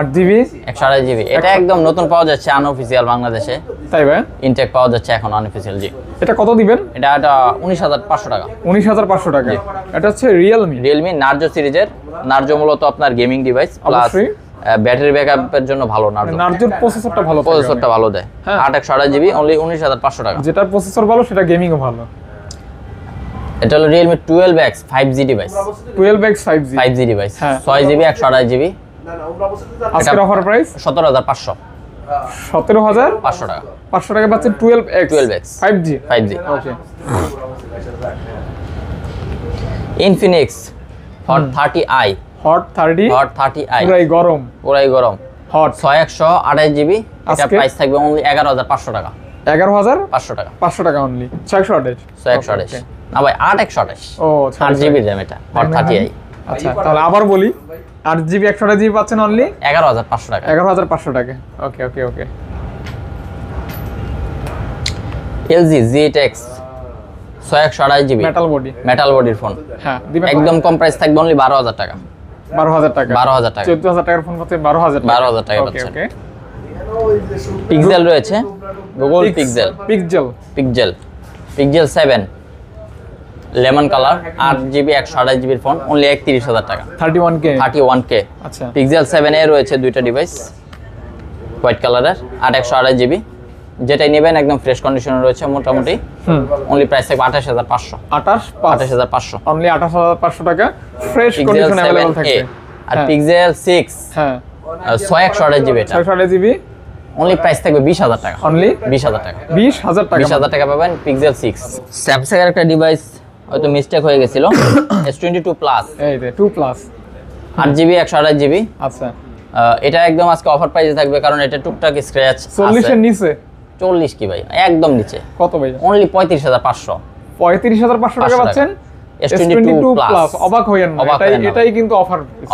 8GB 128GB, এটা একদম নতুন পাওয়া যাচ্ছে আনঅফিশিয়াল বাংলাদেশে। তাই ভাই, ইনটেক পাওয়া যাচ্ছে এখন আনঅফিশিয়াল। জি, এটা কত দিবেন? এটা 19500 টাকা। 19500 টাকা। এটা হচ্ছে Realme Narzo সিরিজের। Narzo মূলত আপনার গেমিং ডিভাইস প্লাস ব্যাটারি ব্যাকআপের জন্য ভালো। Narzoর প্রসেসরটা ভালো দেয়। 828GB অনলি 19500 টাকা। যেটার প্রসেসর ভালো সেটা গেমিংও ভালো। এটা হলো Realme 12X 5G device. 12X 5G device, 6GB 128GB। আজকের অফার প্রাইস 17500। 17500 টাকা। 500 টাকা পাচ্ছেন 12X 5G। ওকে। Infinix Hot 30i Hot 30i পুরাই গরম হট 6128GB। এটা প্রাইস থাকবে অনলি 11500 টাকা। 11500 টাকা 500 টাকা অনলি। 628 না ভাই, 8128। ও 8GB RAM এটা Hot 30i। আচ্ছা, তাহলে আবার বলি, 8GB 128GB পাচ্ছেন অনলি 11500 টাকা। 11500 টাকা। ওকে ওকে ওকে। LG Z8X 6128 জিবি মেটাল বডির ফোন। হ্যাঁ একদম কম প্রাইস থাকবে অনলি 12000 টাকা। 12000 টাকা 12000 টাকা 14000 টাকার ফোন পাচ্ছেন 12000 টাকা 12000 টাকা ওকে পাচ্ছেন। ওকে পিক্সেল রয়েছে, Google pixel pixel 7 lemon colour 8GB 128GB phone only 31000 টাকা 31K। আচ্ছা পিক্সেল 7a রয়েছে দুইটা ডিভাইস হোয়াইট কালারের 8 128GB, যেটাই নেবেন একদম ফ্রেশ কন্ডিশনে রয়েছে মোটামুটি। অনলি প্রাইস থাকবে 28500 28500 অনলি 28500 টাকা ফ্রেশ কন্ডিশন अवेलेबल থাকবে। আর পিক্সেল 6 হ্যাঁ 6 128GB এটা 628GB অনলি প্রাইস থাকবে 20000 টাকা অনলি 20000 টাকা 20000 টাকা পাবেন পিক্সেল 6। স্যামসাং এর একটা ডিভাইস হয়তো মিস্টেক হয়ে গেছিল S22 প্লাস এই যে 2 প্লাস 8GB 128GB। আচ্ছা এটা একদম আজকে অফার প্রাইসে থাকবে কারণ এটা টুকটাক স্ক্র্যাচ 40 এর নিচে 40 কি ভাই একদম নিচে কত ভাই অনলি 35500 35500 টাকা পাচ্ছেন S22 প্লাস। অবাক হইেন না, এটাই কিন্তু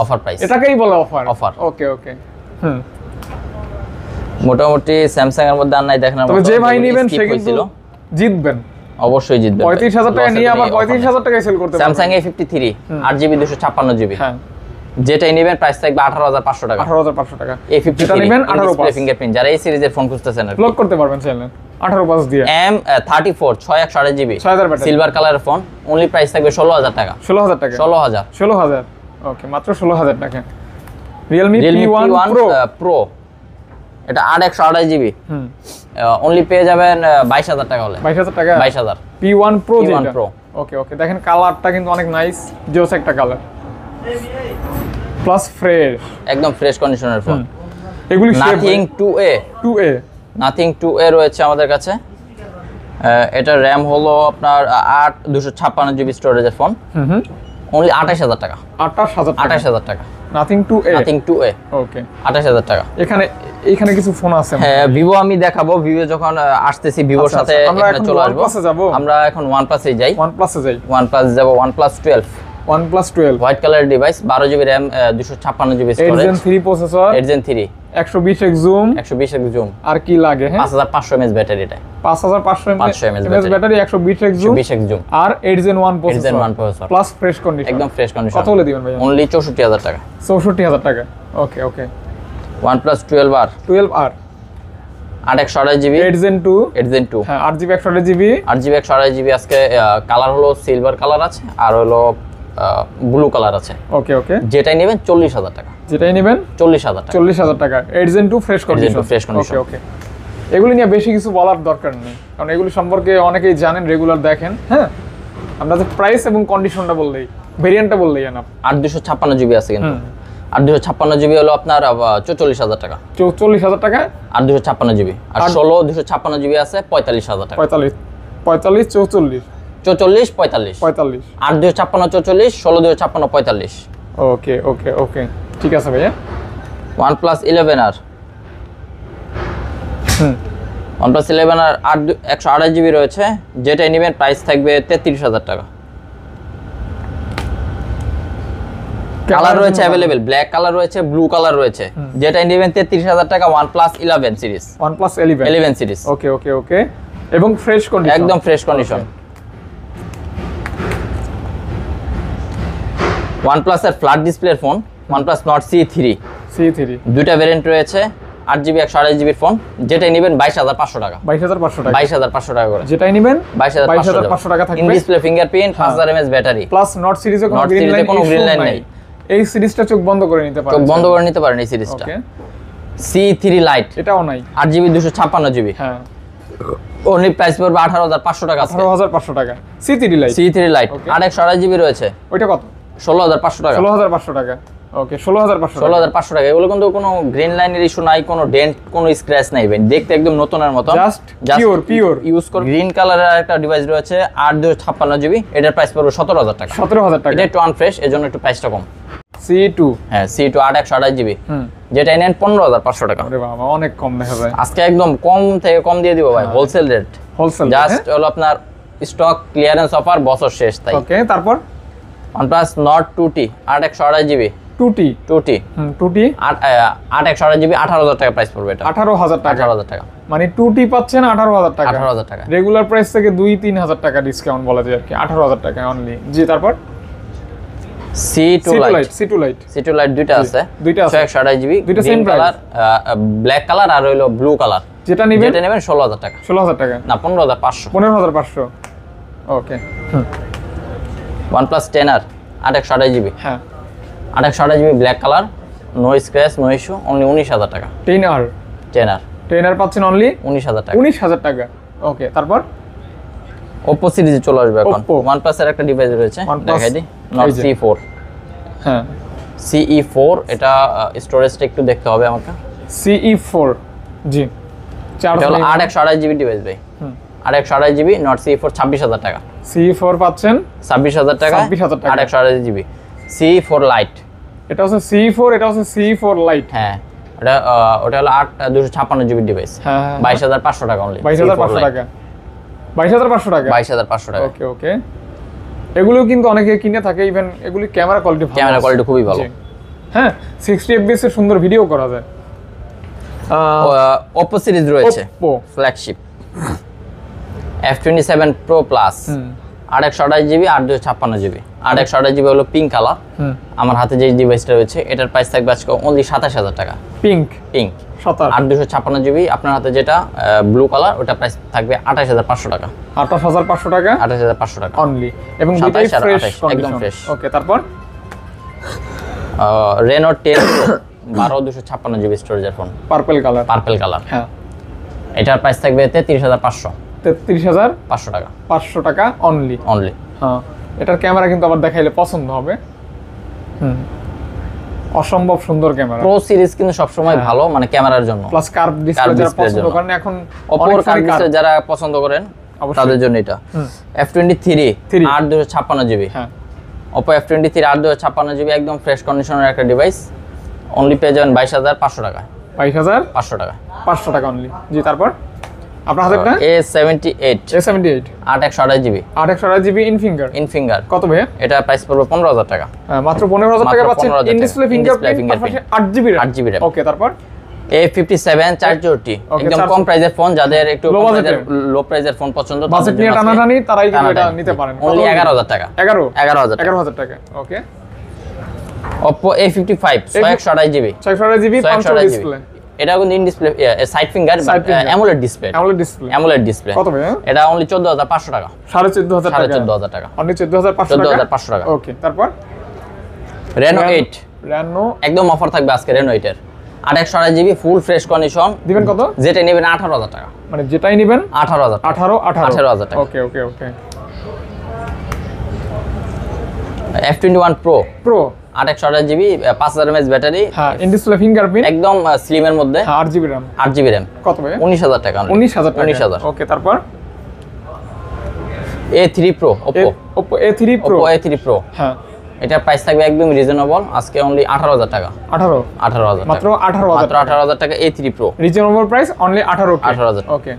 অফার প্রাইস এটাকেই বলে অফার। ওকে ওকে মোটামুটি স্যামসাং এর মধ্যে আর নাই দেখেন। তবে যে ভাই নেবেন সে কিন্তু জিতবেন, অবশ্যই জিতবেন। 35000 টাকা নিয়ে আবার 35000 টাকায় সেল করতে পারবেন। স্যামসাং A53 8GB 256GB হ্যাঁ যেটাই নেবেন প্রাইস থাকবে 18500 টাকা 18500 টাকা। A53 যেটা নেবেন 18 ফিঙ্গারপ্রিন্ট, যারা এই সিরিজের ফোন খুঁজতেছেন আর ব্লক করতে পারবেন চাইলে 18 দিয়ে। M34 6128GB 6000 ব্যাটারি সিলভার কালারের ফোন অনলি প্রাইস থাকবে 16000 টাকা 16000 ওকে মাত্র 16000 টাকা। Realme P1 Pro এটা 8 128GB অনলি পেয়ে যাবেন 22000 টাকা হলে 22000 টাকা 22000 P1 Pro P1 যেটা। Pro ওকে ওকে দেখেন কালারটা কিন্তু অনেক নাইস, জোস একটা কালার প্লাস ফ্রেশ একদম ফ্রেশ কন্ডিশনের ফোন। এগুলি Nothing 2A Nothing 2A রয়েছে আমাদের কাছে। এটা RAM হলো আপনার 8 256GB স্টোরেজের ফোন অনলি 28000 টাকা 28000 টাকা Nothing 2A ওকে 28000 টাকা। এখানে কিছু ফোন আছে। হ্যাঁ ভিভো আমি দেখাবো, ভিভো যখন আসতেছি ভিভোর সাথে এখানে চলে আসবো। আমরা এখন OnePlus এ যাই OnePlus যাব OnePlus 12 white colour device 12GB RAM 256GB storage 8 Gen 3 processor 8 Gen 3 120x zoom আর কি লাগে। হ্যাঁ 5500 mAh ব্যাটারি, এটা 5500 mAh ব্যাটারি 120x জুম আর 8 Gen 1 processor plus fresh condition একদম ফ্রেশ কন্ডিশন। কত হলে দিবেন ভাই? অনলি 64000 টাকা 64000 টাকা ওকে ওকে। OnePlus 12R 8 128GB 8 Gen 2 হ্যাঁ 8GB 128GB 8GB 128GB আজকে কালার হলো সিলভার কালার আছে আর হলো ব্লু কালার আছে। ওকে ওকে যেটাই নেবেন 40000 টাকা 40000 টাকা 8 Gen 2 ফ্রেশ কন্ডিশন ওকে ওকে। এগুলি নিয়ে বেশি কিছু বলার দরকার নেই কারণ এগুলি সম্পর্কে অনেকেই জানেন, রেগুলার দেখেন। হ্যাঁ আমরা যে প্রাইস এবং কন্ডিশনটা বললেই ভেরিয়েন্টটা বললেই না। 8 256GB আছে কিন্তু 8 256GB হলো আপনার 44000 টাকা 44000 টাকা 8 256GB আর 16 256GB আছে 45000 টাকা 45 44 44 45 8 256 44 16 256 45 ওকে ওকে ওকে ঠিক আছে ভাইয়া। OnePlus 11R OnePlus 11R 8 128GB রয়েছে, যেটাই নেবেন প্রাইস থাকবে 33000 টাকা। কালার রয়েছে अवेलेबल, ব্ল্যাক কালার রয়েছে, ব্লু কালার রয়েছে, যেটাই নেবেন 33000 টাকা। OnePlus 11 সিরিজ 11 সিরিজ ওকে ওকে ওকে এবং ফ্রেশ কন্ডিশন একদম ফ্রেশ কন্ডিশন। OnePlus এর ফ্ল্যাট ডিসপ্লের ফোন OnePlus Nord C3 দুইটা ভেরিয়েন্ট রয়েছে 8GB 128GB ফোন, যেটাই নেবেন 22500 টাকা 22500 টাকা করে যেটাই নেবেন 22500 টাকা থাকবে। In display fingerprint 5000 mAh battery plus not সিরিজে কোনো গ্রিন লাইন নেই। এই সিরিজটা চোখ বন্ধ করে নিতে পারেন এই সিরিজটা। C3 Lite এটাও নাই 8GB 256GB হ্যাঁ অনলি প্রাইস পড়বে 18500 টাকা 18500 টাকা। C3 Lite 8 128GB রয়েছে, ওইটা কত? 16500 টাকা 16500 টাকা ওকে 16500 টাকা। এগুলো কিন্তু কোনো গ্রিন লাইনের ইস্যু নাই, কোনো ডেন্ট, কোনো স্ক্র্যাচ নাই ভাই, দেখতে একদম নতুনের মতো জাস্ট পিওর ইউজ করে। গ্রিন কালারের একটা ডিভাইস রয়েছে 8 256GB, এটার প্রাইস পড়বে 17000 টাকা এটা একটু আনফ্রেশ, এজন্য একটু প্রাইসটা কম। C2 হ্যাঁ C2 8 128GB যেটা নেন 15500 টাকা। আরে বাবা অনেক কম দেখা যায়। আজকে একদম কম থেকে কম দিয়ে দিব ভাই, হোলসেল রেট জাস্ট হলো আপনার স্টক ক্লিয়ারেন্স অফার বছর শেষ তাই। ওকে তারপর OnePlus Nord 2T 8 128GB 2T 2T 2T 8 128 GB 18000 টাকা প্রাইস পড়বে এটা। 18000 টাকা। 18000 টাকা মানে 2T পাচ্ছেন 18000 টাকা। 18000 টাকা রেগুলার প্রাইস থেকে 2-3000 টাকা ডিসকাউন্ট বলা যায় আর কি। 18000 টাকা অনলি। জি তারপর C2 Lite C2 Lite দুইটা আছে। 128 জিবি দুইটা সেম কালার, ব্ল্যাক কালার আর হলো ব্লু কালার। যেটা নেবেন 16000 টাকা। 16000 টাকা না 15500। 15500 ওকে। OnePlus 10R 8 128 GB. হ্যাঁ 8 128 GB black colour, no scratch no issue, only 19000 টাকা। 10R পাচ্ছেন অনলি 19000 টাকা। 19000 টাকা ওকে। তারপর Oppo সিরিজে চলে আসবে এখন। OnePlus এর একটা ডিভাইস রয়েছে দেখাই দিই, Note CE4। হ্যাঁ CE4 এটা স্টোরেজটা একটু দেখতে হবে আমাকে। CE4 জি এটা হলো 8 128 জিবি ডিভাইস ভাই। 8 128 জিবি Note CE4 26000 টাকা। CE4 পাচ্ছেন 26000 টাকা। 26000 টাকা 8 128 জিবি CE4 Lite। এটা হচ্ছে CE4, এটা হচ্ছে CE4 Lite। হ্যাঁ ওটা হলো 8 256 জিবি ডিভাইস। হ্যাঁ 22500 টাকা অনলি। 22500 টাকা। 22500 টাকা 22500 টাকা। ওকে ওকে। এগুলো কিন্তু অনেকে কিনে থাকে, ইভেন এগুলি ক্যামেরা কোয়ালিটি ভালো। ক্যামেরা কোয়ালিটি খুবই ভালো। হ্যাঁ 60 fps এর সুন্দর ভিডিও করা যায়। Oppo সিরিজ রয়েছে, Oppo flagship F27 Pro Plus 8 128 GB 8 256 GB. 8 128 GB হলো পিঙ্ক কালার। আমার হাতে যে ডিভাইসটা রয়েছে এটার প্রাইস থাকবে আজকে অনলি 27000 টাকা। Pink 8 256 GB. আপনার হাতে যেটা ব্লু কালার ওটা প্রাইস থাকবে 28500 টাকা। 28500 টাকা 28500 টাকা অনলি। এবং দুটোই ফ্রেশ, একদম ফ্রেশ। ওকে তারপর Reno 10 12 256 জিবি স্টোরেজের ফোন, পার্পল কালার। হ্যাঁ এটার প্রাইস থাকবে 33500। 33500 টাকা 500 টাকা অনলি। হ্যাঁ এটার ক্যামেরা কিন্তু আবার দেখাইলে পছন্দ হবে। অসম্ভব সুন্দর ক্যামেরা। প্রো সিরিজ কিন্তু সব সময় ভালো মানে ক্যামেরার জন্য। প্লাস কার্ভ ডিসপ্লে যারা পছন্দ করেন, এখন Oppo কার্ভ ডিসপ্লে যারা পছন্দ করেন তাদের জন্য এটা। F23 8 256 GB. হ্যাঁ Oppo F23 8 256 জিবি একদম ফ্রেশ কন্ডিশনের একটা ডিভাইস। অনলি পেয়ে যাবেন 22500 টাকা। 22500 টাকা 500 টাকা অনলি। জি তারপর আপনার হাতেরটা A78 8 128 GB. 8 128 GB in finger কত ভাই? এটা প্রাইস পড়বে 15000 টাকা। মাত্র 15000 টাকা পাচ্ছেন in display fingerprint 8 GB RAM। ওকে তারপর A57 440 একদম কম প্রাইসের ফোন, যাদের একটু লো প্রাইসের ফোন পছন্দ বাজেট নিয়ে টানাটানি তারাই কিন্তু এটা নিতে পারেন। অনলি 11000 টাকা। 11000 টাকা ওকে। Oppo A55 628 GB 500 display. এটা কিন্তু in display side finger AMOLED display. কত ভাই? এটা অনলি 14500 টাকা। 14500 টাকা অনলি 14500 টাকা। ওকে তারপর Reno 8 একদম অফার থাকবে আজকে Reno 8 এর 8 128 জিবি ফুল ফ্রেশ কন্ডিশন। দিবেন কত? যেটা নেবেন 18000 টাকা। মানে যেটাই নেবেন 18000 18000 টাকা। ওকে ওকে ওকে। F21 Pro 8 128 GB 5000 mAh battery. হ্যাঁ ইন ডিসপ্লে ফিঙ্গারপ্রিন্ট একদম স্লিমের মধ্যে। 8 জিবি RAM। 8 জিবি RAM কত ভাই? 19000 টাকা। 19000 ওকে তারপর A3 Pro Oppo A3 Pro। হ্যাঁ এটার প্রাইস থাকবে একদম রিজনেবল আজকে অনলি 18000 টাকা। 18000 মাত্র 18000 টাকা A3 Pro reasonable price only 18000 ওকে।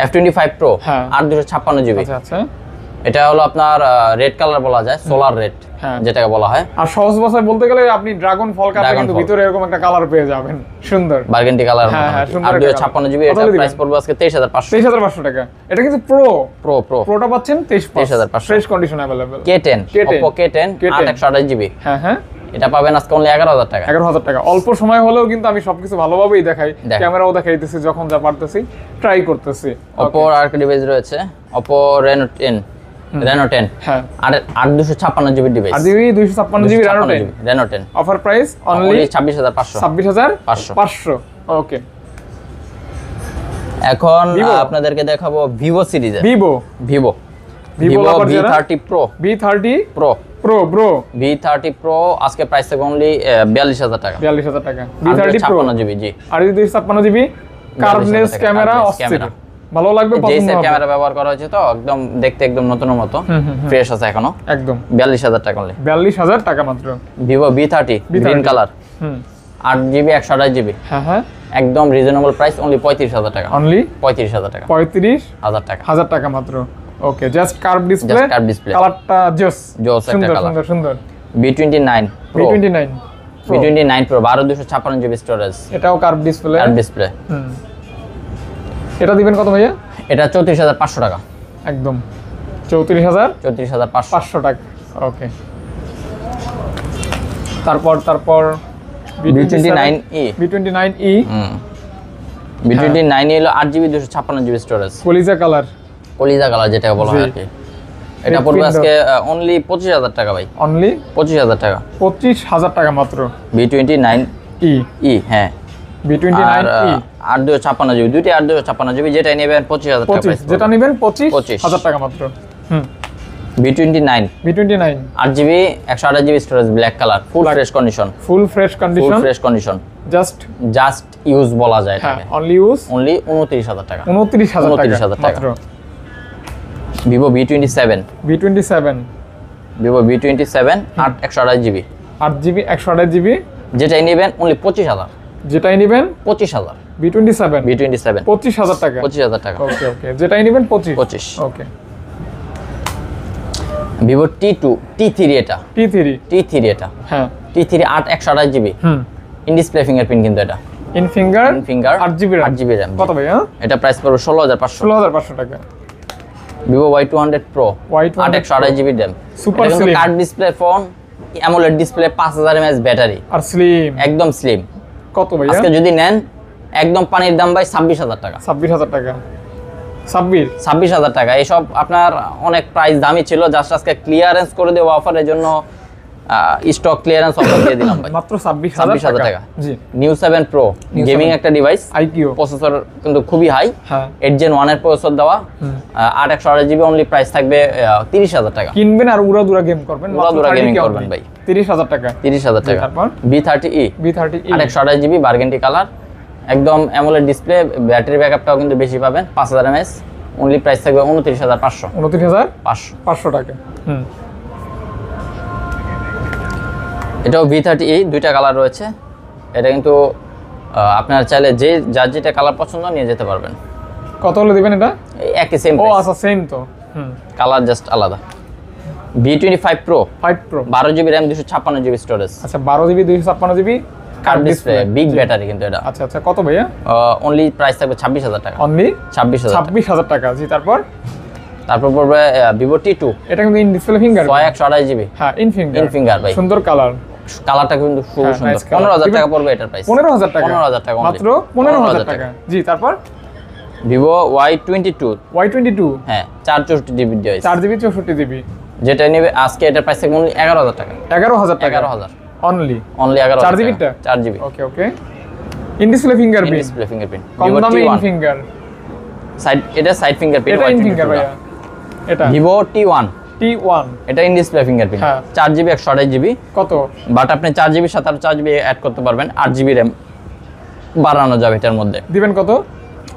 F25 Pro 8 256 GB. আচ্ছা এটা হলো আপনার রেড কালার বলা যায়, সোলার রেড যেটাকে বলা হয়। আর সহজ ভাষায় বলতে গেলে আপনি ড্রাগন ফল কালার কিন্তু ভিতরে এরকম একটা কালার পেয়ে যাবেন, সুন্দর বার্গেন্ডি কালার। হ্যাঁ সুন্দর। 8 জিবি এটা প্রাইস পড়বে আজকে 23500 টাকা। এটা কিন্তু প্রোটা পাচ্ছেন 23500 fresh condition available. K10 Oppo K10 8 128 GB. হ্যাঁ এটা পাবেন আজকে অনলি 11000 টাকা। 11000 টাকা। অল্প সময় হলেও কিন্তু আমি সবকিছু ভালোভাবেই দেখাই, ক্যামেরাও দেখাইতেছি যখন যা পারতেছি, ট্রাই করতেছি। Oppo আর একটা ডিভাইস রয়েছে Oppo Reno 10 হ্যাঁ 8 256 GB device. 8 GB 256 GB Reno 10 offer price only 26500। 26500 ওকে। এখন আপনাদেরকে দেখাবো Vivo সিরিজে। Vivo V30 Pro V30 Pro আজকে প্রাইস থাকবে অনলি 42000 টাকা। 42000 টাকা V30 Pro 56 জিবি। জি 256 জিবি কার্ভলেস ক্যামেরা অস্থির, ভালো লাগবে, পছন্দ হবে। ক্যামেরা ব্যবহার করা হয়েছে তো একদম দেখতে একদম নতুনের মতো ফ্রেশ আছে এখনো। একদম 42000 টাকা অনলি। 42000 টাকা মাত্র। Vivo V30 green colour 8 GB 128 GB. হ্যাঁ একদম রিজনেবল প্রাইস অনলি 35000 টাকা। অনলি 35000 টাকা। 35000 টাকা মাত্র। ওকে জাস্ট কার্ভ ডিসপ্লে, কালারটা জোস একটা কালার। সুন্দর। B29 Pro B29 B29 Pro 12256 GB storage, এটাও কার্ভ ডিসপ্লে। Curve display. এটা দিবেন কত ভাইয়া? এটা 34500 টাকা, একদম 34500 টাকা। ওকে, তারপর B29e B29e B29 হলো 8GB 256GB স্টোরেজ, কলিজা কালার যেটা বলা হয় আর কি। এটা পড়বে আজকে অনলি 25000 টাকা ভাই, অনলি 25000 টাকা, 25000 টাকা মাত্র। B29e হ্যাঁ, B29e 856GB, দুইটা 856GB, যেটা নেবেন 25000 টাকা প্রাইস, যেটা নেবেন 25000 টাকা মাত্র। B29 8GB 128GB storage, black colour, full fresh condition, full fresh condition, just use বলা যায় এটাকে, অনলি ইউজ, অনলি 29000 টাকা, 29000 টাকা মাত্র। Vivo B27 Vivo B27 128GB 8GB, যেটাই নেবেন অনলি 25000, যেটাই নেবেন 25000 B27 25000 টাকা, 25000 টাকা। ওকে, যেটাই নেবেন 25। ওকে, Vivo T3 এটা T3 এটা হ্যাঁ, T3 128GB in display fingerprint, কিন্তু এটা ইন ফিঙ্গার 8GB RAM। কত ভাই? এটা প্রাইস পড়বে 16500 টাকা। Vivo Y200 Pro 128GB RAM, super slim curve display phone, AMOLED display, 5000 mAh battery, আর স্লিম, একদম স্লিম। কত ভাই আজকে যদি নেন একদম পানির দাম ভাই 26000 টাকা, 26000 টাকা, 26000 টাকা। এইসব আপনার অনেক প্রাইস দামই ছিল, জাস্ট আজকে ক্লিয়ারেন্স করে দেওয়া অফারের জন্য স্টক ক্লিয়ারেন্স অফার দিয়ে দিলাম ভাই, মাত্র 26000 টাকা। জি, নিউ 7 Pro গেমিং একটা ডিভাইস, আইকিউ প্রসেসর কিন্তু খুবই হাই, হ্যাঁ 8 Gen 1 এর প্রসেসর দেওয়া, 8128GB, অনলি প্রাইস থাকবে 30000 টাকা। কিনবেন আর উড়াদুরা গেম করবেন, উড়াদুরা গেমিং করবেন ভাই, 30000 টাকা, 30000 টাকা। তারপর B30e 128GB বার্গেন্ডি কালার, একদম অ্যামোলেড ডিসপ্লে, ব্যাটারি ব্যাকআপটাও কিন্তু বেশি পাবেন, 5000 mAh, অনলি প্রাইস থাকবে 29500 টাকা। এটাও V30e, দুইটা কালার রয়েছে। এটা কিন্তু আপনারা চাইলে যার যেটা কালার পছন্দ নিয়ে যেতে পারবেন। কত হলে দিবেন এটা? একই সেম। ও আচ্ছা, সেম তো, কালার জাস্ট আলাদা। B25 Pro 12GB RAM 256GB storage, আচ্ছা 12GB 256GB curve display, big battery কিন্তু এটা। আচ্ছা, কত ভাইয়া? অনলি প্রাইস থাকবে 26000 টাকা, অনলি 26000 টাকা। জি, তারপর পড়বে Vivo T2, এটা কিন্তু ইন ডিসপ্লে ফিঙ্গার, 128GB, হ্যাঁ ইন ফিঙ্গার ভাই, সুন্দর কালারটা কিন্তু খুব সুন্দর। 15000 টাকা পড়বে এটার প্রাইস, 15000 টাকা, মাত্র 15000 টাকা। জি, তারপর Vivo Y22 হ্যাঁ 464GB ডিভাইস, 4GB 64GB, যেটা নেবে আজকে এটার প্রাইস থাকবে 11000 টাকা, 11000 টাকা, 11000 অনলি 11000 4GB টা, 4GB। Okay, in display fingerprint, কম দামে ইন ফিঙ্গার, এটা সাইড ফিঙ্গারপ্রিন্ট, এটা ইন ফিঙ্গার ভাইয়া। এটা Vivo T1 এটা in display fingerprint, 4GB 128GB। কত? বাট আপনি 4GB সাথে 4GB অ্যাড করতে পারবেন, 8GB RAM বাড়ানো যাবে এটার মধ্যে। দিবেন কত?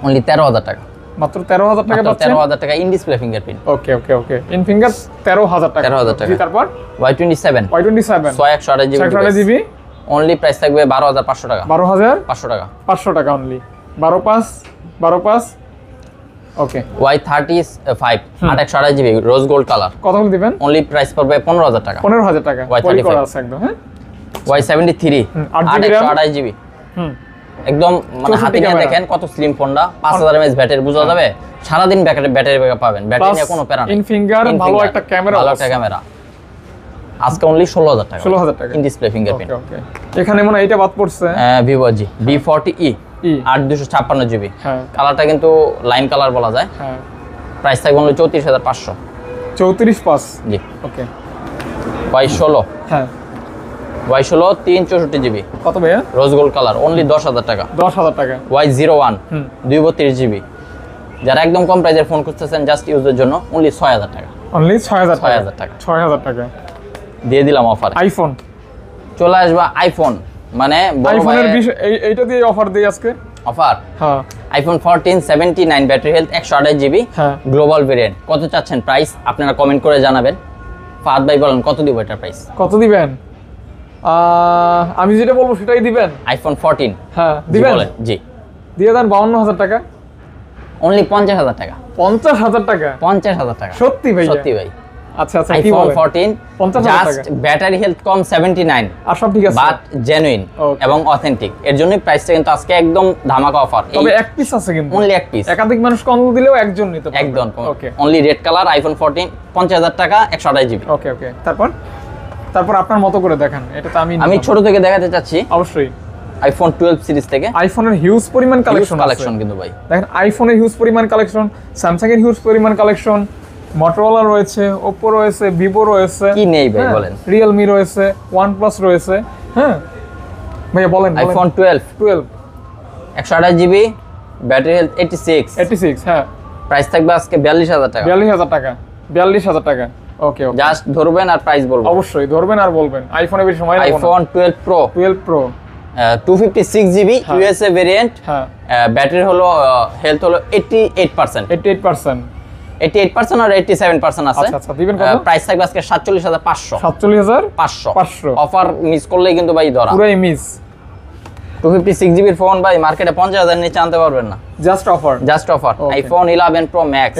অনলি 13000 টাকা, মাত্র 13000 টাকা পাচ্ছেন, 13000 টাকা in display fingerprint. Okay, in finger 13000 টাকা, 13000 টাকা। তারপর Y27 128GB অনলি প্রাইস থাকবে 12500 টাকা, 12500 টাকা অনলি, 12 ওকে। Y35 128GB rose gold colour, কত হলে দিবেন? অনলি প্রাইস পড়বে 15000 টাকা, 15000 টাকা, Y35 করা আছে একদম, হ্যাঁ। Y73 128GB, একদম মানে হাতে নিয়ে দেখেন কত স্লিম ফোনটা, 5000 mAh ব্যাটারি, বোঝা যাবে সারাদিন ব্যাটারি ব্যাকআপ পাবেন, ব্যাটারি নিয়ে কোনো প্যারা নেই। ইন ফিঙ্গার ভালো একটা ক্যামেরা, আজকে অনলি 16000 টাকা, 16000 টাকা ইন ডিসপ্লে ফিঙ্গারপ্রিন্ট। ওকে, এখানে মনে এটা বাদ পড়ছে, Vivo B40e 8256GB, হ্যাঁ কালারটা কিন্তু লাইন কালার বলা যায়, হ্যাঁ। প্রাইস থাকবে অনলি 34500, 34.5। জি, ওকে। Y16 হ্যাঁ, Y16 364GB, কত ভাইয়া? রোজ গোল্ড কালার, অনলি 10000 টাকা, 10000 টাকা। Y01 232GB, যারা একদম কম প্রাইসের ফোন খুঁজতেছেন জাস্ট ইউজের জন্য, অনলি 6000 টাকা, অনলি 6000 টাকা, 6000 টাকা দিয়ে দিলাম অফার। আইফোন চলে আসবে আইফোন, মানে আইফোনের এইটা দিয়ে অফার দেই আজকে, অফার। হ্যাঁ, আইফোন 14 79 ব্যাটারি হেলথ 128GB, হ্যাঁ, গ্লোবাল ভেরিয়েন্ট। কত চাচ্ছেন প্রাইস আপনারা কমেন্ট করে জানাবেন। ফাহাদ ভাই বলেন কত দিব এটার প্রাইস? কত দিবেন? আমি যেটা বলবো সেটাই দিবেন। আইফোন 14 হ্যাঁ দিবেন, জি দিয়ে দেন 52000 টাকা, অনলি 50000 টাকা, 50000 টাকা, 50000 টাকা, সত্যি ভাই? সত্যি ভাই, আচ্ছা আচ্ছা, কি আইফোন বলেন 14 50,000 জাস্ট টাকা। ব্যাটারি হেলথ কম 79 আর সব ঠিক আছে, বাট জেনুইন Okay. এবং অথেন্টিক। এর জন্যই প্রাইসটা কিন্তু আজকে একদম ধামাকা অফার। তবে এক পিস আছে কিন্তু, অনলি এক পিস, একাধিক মানুষ কম্বো দিলেও একজন নিতে পারবে। একদম okay only red colour iPhone 14 50,000 টাকা 128 জিবি। ওকে ওকে, তারপর আপনার মতো করে দেখান। এটা তো আমি আমি ছোট থেকে দেখাতে চাচ্ছি অবশ্যই আইফোন 12 সিরিজ থেকে আইফোনের হিউজ পরিমাণ কালেকশন কালেকশন কিন্তু ভাই দেখেন, আইফোনের হিউজ পরিমাণ কালেকশন, স্যামসাং এর হিউজ পরিমাণ কালেকশন, মটোরোলা রয়েছে, ওপো রয়েছে, ভিভো রয়েছে, কি নেই ভাই বলেন, রিয়েলমি রয়েছে, ওয়ানপ্লাস রয়েছে। হ্যাঁ ভাইয়া বলেন। আইফোন 12 128 জিবি, ব্যাটারি হেলথ 86, হ্যাঁ প্রাইস থাকবে আজকে 42,000 টাকা। 42,000 টাকা। ওকে ওকে, জাস্ট ধরবেন আর প্রাইস বলবো। অবশ্যই ধরবেন আর বলবেন। আইফোনের বেশি সময় লাগবে না। IPhone 12 pro 256 GB USA variant, হ্যাঁ ব্যাটারি হলো হেলথ হলো 88%। 88% আর 87% আছে। আচ্ছা আচ্ছা, দিবেন কত? প্রাইস থাকবে আজকে 47,500। 47,500 অফার মিস করলেই কিন্তু ভাই ধরা। পুরাই মিস। 256 জিবির ফোন ভাই মার্কেটে 50,000 নিচে আনতে পারবেন না। Just offer. IPhone 11 pro max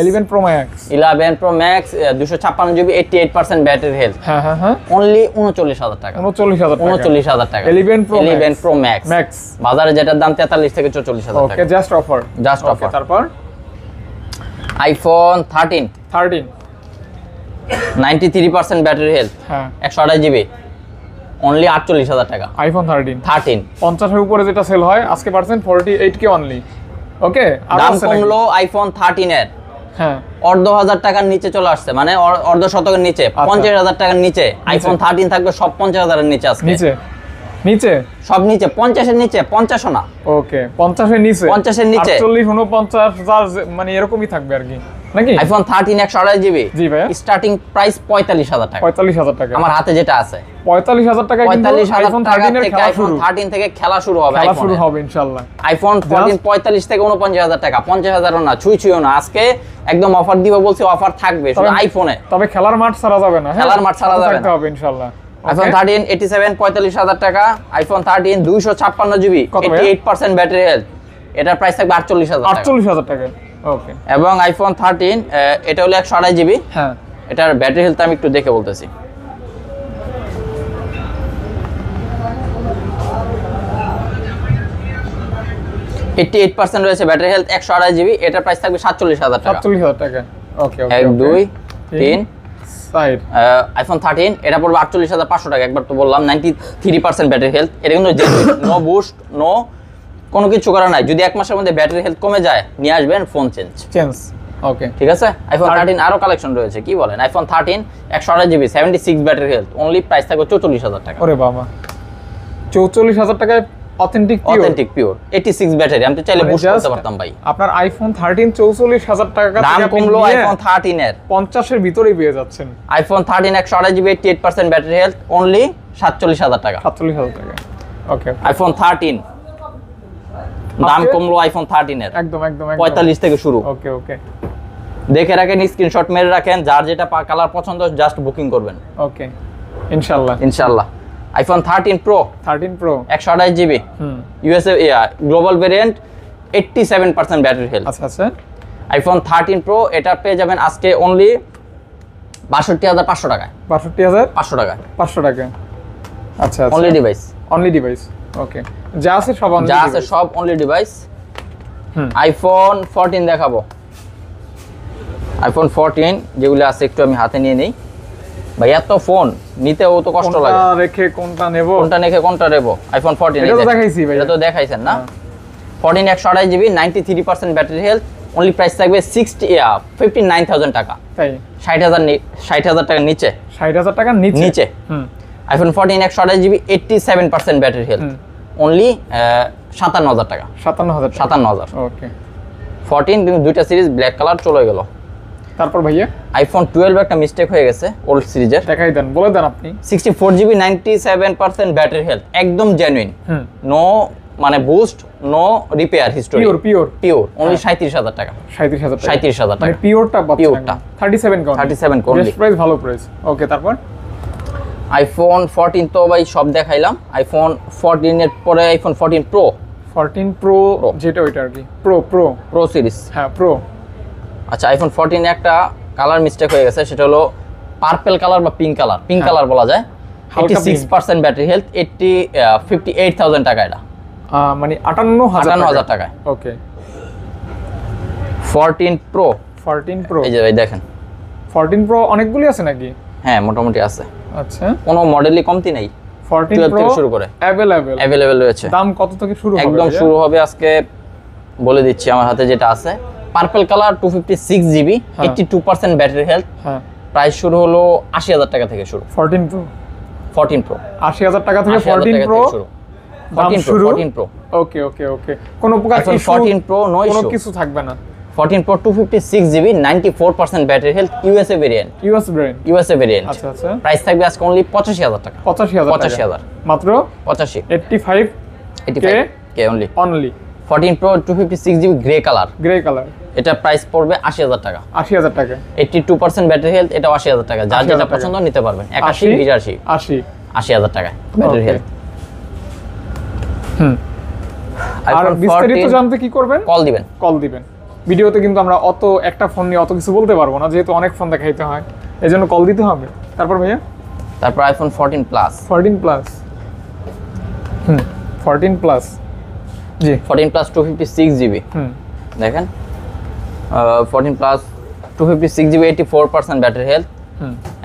11 Pro Max 256 GB 88% battery health, হ্যাঁ হ্যাঁ হ্যাঁ, অনলি 39,000 টাকা। 39,000 টাকা 11 Pro Max ম্যাক্স, বাজারে যেটার দাম 43 থেকে 44,000 ওকে টাকা। Just offer. অফার। তারপর আইফোন 13 93% ব্যাটারি হেলথ, হ্যাঁ 128 জিবি, অনলি 48,000 টাকা। আইফোন 13 13 50 এর উপরে যেটা সেল হয় আজকে পার্সেন্ট 48K অনলি। ওকে, দাম কমলো আইফোন 13 এর হ্যাঁ অর্ধ হাজার টাকার নিচে চলে আসছে, মানে অর্ধ শতকের নিচে, 50,000 টাকার নিচে আইফোন 13 থাকবে সব 50,000 এর নিচে আজকে। নিচে সব নিচে 50 এর নিচে, 50 না, ওকে 50 এর নিচে, 50 এর নিচে 48 49 মানে এরকমই থাকবে আর কি নাকি? আইফোন 13 128 জিবি, জি ভাইয়া, স্টার্টিং প্রাইস 45,000 টাকা। 45,000 টাকা আমার হাতে যেটা আছে 45,000 টাকা, কিন্তু 45,000 আইফোন টাকা 13 এর থেকে খেলা আইফোন শুরু, 13 থেকে খেলা শুরু হবে। খেলা শুরু হবে ইনশাআল্লাহ। আইফোন 14 45 থেকে 49,000 টাকা, 50,000ও না, ছুঁইও না। আজকে একদম অফার দিব বলছি, অফার থাকবে শুধু আইফোনে। তবে খেলার মাঠ ছাড়া যাবে না, খেলার মাঠ ছাড়া যাবে না, হবে ইনশাআল্লাহ। আইফোন 13 87 45,000 টাকা, আইফোন 13 256 জিবি 88% ব্যাটারি হেলথ, এটার প্রাইস থাকবে 48,000 টাকা। 48,000 টাকা, ওকে। এবং আইফোন 13 এটা হলো 128 জিবি, হ্যাঁ এটার ব্যাটারি হেলথ আমি একটু দেখে বলতেছি। এইটি 8% রয়েছে ব্যাটারি হেলথ, 128 জিবি, এটার প্রাইস থাকবে 47,000 টাকা। 47,000 টাকা, ওকে ওকে। 1 2 3 সাইড আইফোন 13 এটা পড়বে 48,500 টাকা। একবার তো বললাম 93% ব্যাটারি হেলথ, এটা কিন্তু নো বুস্ট নো কোনো কিছু করা নাই। যদি এক মাসের মধ্যে ব্যাটারি হেলথ কমে যায় নিয়ে আসবেন ফোন চেঞ্জ। ওকে ঠিক আছে। আইফোন 13 আরো কালেকশন রয়েছে, কি বলেন? IPhone 13 128 GB 76 battery health, only price থাকবে 44,000 টাকা। ওরে বাবা, 44,000 টাকায় অথেন্টিক পিওর 86 ব্যাটারি। আমি তো চাইলে বুস্ট করতে পারতাম ভাই। আপনার আইফোন 13 44,000 টাকা দাম কমলো আইফোন 13 এর 50 এর ভিতরেই পেয়ে যাচ্ছেন। IPhone 13 128 GB 88% battery health, only 47,000 টাকা। 47,000 টাকা, ওকে। আইফোন 13 দাম কমলো আইফোন 13 এর একদম 45 থেকে শুরু। ওকে ওকে, দেখে রাখেন, স্ক্রিনশট মেরে রাখেন, যার যেটা কালার পছন্দ জাস্ট বুকিং করবেন। ওকে ইনশাআল্লাহ। IPhone 13 pro 128 GB USA global variant 87% battery health. আচ্ছা আইফোন 13 প্রো এটা পেয়ে যাবেন আজকে অনলি 62,500 টাকায়। 62,500 টাকা, আচ্ছা। অনলি ডিভাইস, ওকে। যা আছে সব অনলি ডিভাইস। আইফোন 14 দেখাবো। আইফোন 14 যেগুলো আছে একটু আমি হাতে নিয়ে নেই ভাই, এত ফোন নিতেও তো কষ্ট লাগে, কোনটা রেখে কোনটা নেব। আইফোন 14 এটা তো দেখাইছি ভাই, এটা তো দেখাইছেন না। 14 128 GB 93% battery health, only price থাকবে 59,000 টাকা। তাই 60,000 টাকার নিচে, 60,000 টাকার নিচে। IPhone 14 128 GB 87% battery health, only 57,000 টাকা। 57,000 ওকে। 14 কিন্তু দুইটা সিরিজ ব্ল্যাক কালার চলে গেল। তারপর ভাইয়া আইফোন 12 একটা মিস্টেক হয়ে গেছে ওল্ড সিরিজের, দেখাই দেন, বলে দেন আপনি। 64 জিবি 97% ব্যাটারি হেলথ, একদম জেনুইন, নো মানে boost no repair history, pure only 37,000 টাকা। 37,000 টাকা, মানে পিওরটা 37 কোন প্রাইস, ভালো প্রাইস। ওকে। তারপর আইফোন 14 তো ভাই সব দেখাইলাম। আইফোন 14 এর পরে আইফোন 14 প্রো যেটা ওইটা আর কি, প্রো সিরিজ, হ্যাঁ প্রো। আচ্ছা, আইফোন 14 এ একটা কালার মিস্টেক হয়ে গেছে, সেটা হলো পার্পল কালার বা পিঙ্ক কালার বলা যায়। 86% ব্যাটারি হেলথ, 58,000 টাকা এটা, মানে 58,000 টাকায়। ওকে। 14 প্রো, এই যে ভাই দেখেন 14 প্রো অনেকগুলি আছে নাকি? হ্যাঁ মোটামুটি আছে। আচ্ছা, কোনো মডেলই কমতি নেই। 14 প্রো থেকে শুরু করে अवेलेबल রয়েছে। দাম কত থেকে শুরু হবে? একদম শুরু হবে আজকে বলে দিচ্ছি, আমার হাতে যেটা আছে purple colour 256 GB, 82% battery health. হ্যাঁ, প্রাইস শুরু হলো 80,000 টাকা থেকে শুরু। 14 প্রো 80,000 টাকা থেকে 14 প্রো শুরু। 14 প্রো ওকে ওকে ওকে। কোন প্রকার 14 প্রো কোনো কিছু থাকবে না। 14 Pro 256 GB, 94% battery health, USA variant. আচ্ছা আচ্ছা। প্রাইস থাকবে আজকে অনলি 85,000 টাকা। 85,000 মাত্র 85 85 কে only 14 Pro 256 GB grey colour. এটা প্রাইস পড়বে 80,000 টাকা। 82% ব্যাটারি হেলথ, এটা 80,000 টাকা। যার যেটা পছন্দ নিতে পারবেন। 80,000 টাকা ব্যাটারি হেলথ। আর বিস্তারিত জানতে কি করবেন? কল দিবেন। ভিডিওতে কিন্তু আমরা অত একটা ফোন নিয়ে অত কিছু বলতে পারবো না, যেহেতু অনেক ফোন দেখাইতে হয়, এজন্য কল দিতে হবে। তারপর ভাইয়া তারপর আইফোন 14 প্লাস। 14 প্লাস জি, 14 প্লাস 256 জিবি। দেখেন 14 প্লাস 256 জিবি, 84% ব্যাটারি হেলথ।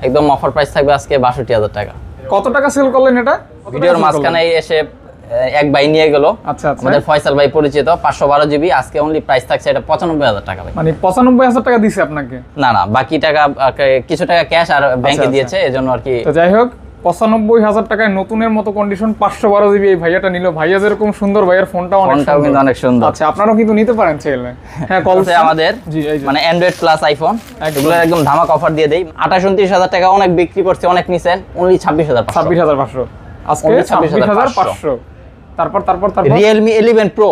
একদম অফার প্রাইস থাকবে আজকে 62,000 টাকা। কত টাকা সেল করলেন এটা? ভিডিওর মাঝখানে এসে এক ভাই নিয়ে গেল, আমাদের ফয়সাল ভাই পরিচিত, 512 জিবি। আজকে অনলি প্রাইস থাকছে এটা 95,000 টাকা। মানে 95,000 টাকা দিছে আপনাকে? না বাকি টাকা কিছু টাকা ক্যাশ আর ব্যাংকে দিয়েছে, এজন্য আর কি। তো যাই হোক, 95,000 টাকায় নতুনের মতো কন্ডিশন 512 জিবি এই ভাইয়াটা নিল। ভাইয়া যেরকম সুন্দর, ভাইয়ার ফোনটাও অনেক সুন্দর। আচ্ছা, আপনারাও কিন্তু নিতে পারেন চাইলে। হ্যাঁ, কল আছে আমাদের। জি, এই যে মানে অ্যান্ড্রয়েড প্লাস আইফোন, এগুলো একদম ধামাক অফার দিয়ে দেই। 28-29,000 টাকা অনেক বিক্রি করছে, অনেক নিছেন, অনলি 26,500। আজকে 26,500। তারপর Realme 11 Pro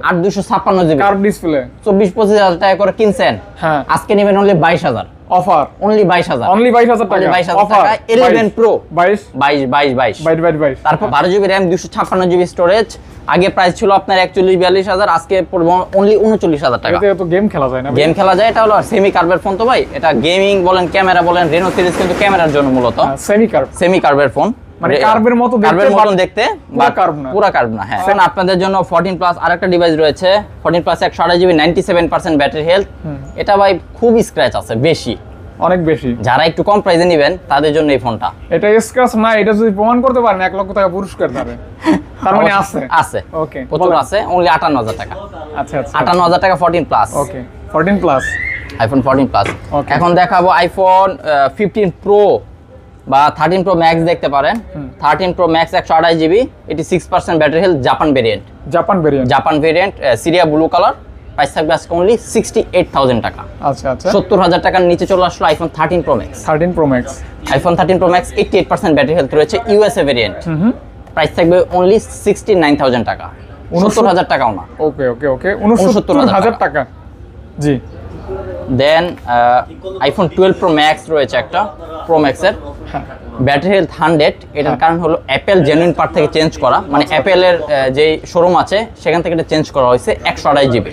8256 GB curve display, 24-25,000 টাকা করে কিনছেন। হ্যাঁ, আজকে নেবেন অনলি 22,000 অফার। অনলি 22,000 টাকা অফার। 11 Pro 22 তারপর 12 জিবি RAM, 256 জিবি স্টোরেজ। আগে প্রাইস ছিল আপনার 41-42,000, আজকে পড়বে অনলি 39,000 টাকা। এতে তো গেম খেলা যায় না? গেম খেলা যায়। এটা হলো সেমি কার্ভের ফোন তো ভাই, এটা গেমিং বলেন, ক্যামেরা বলেন, রেনো সিরিজ কিন্তু ক্যামেরার জন্য মূলত সেমি কার্ভের ফোন। মানে কার্ভের মতো দেখতে, পুরো কার্ভ না। হ্যাঁ, আপনাদের জন্য 14 প্লাস আরেকটা ডিভাইস রয়েছে। 14 প্লাস 128 জিবি, 97% ব্যাটারি হেলথ। এটা ভাই খুব স্ক্র্যাচ আছে, অনেক বেশি। যারা একটু কম প্রাইসে নেবেন তাদের জন্য এই ফোনটা। এটা স্ক্র্যাচ না, এটা যদি প্রমাণ করতে পারেন 1 লক্ষ টাকা পুরস্কার পাবেন। তার মানে আছে। ওকে, প্রচুর আছে। অনলি 58,000 টাকা। আচ্ছা, 58,000 টাকা 14 প্লাস। ওকে, 14 প্লাস, আইফোন 14 প্লাস। এখন দেখাবো আইফোন 15 প্রো বা 13 প্রো ম্যাক্স দেখতে পারেন। 13 pro max 128 GB, 86% battery health, Japan variant, Syria blue colour. Price থাকবে আজকে অনলি 68,000 টাকা। আচ্ছা, 70,000 টাকার নিচে চলে আসলো iPhone 13 pro max. IPhone 13 pro max 88% battery health রয়েছে, ইউএসএ ভেরিয়েন্ট। প্রাইস থাকবে অনলি 69,000 টাকা। 70,000 টাকাও না। ওকে, 69,000 টাকা। জি। দেন আইফোন 12 প্রো ম্যাক্স রয়েছে একটা, প্রো ম্যাক্সের ব্যাটারি হেলথ 100। এটার কারণ হলো অ্যাপেল জেনুইন পার্ট থেকে চেঞ্জ করা, মানে অ্যাপেলের যে শোরুম আছে সেখান থেকে এটা চেঞ্জ করা হয়েছে। 128 জিবি,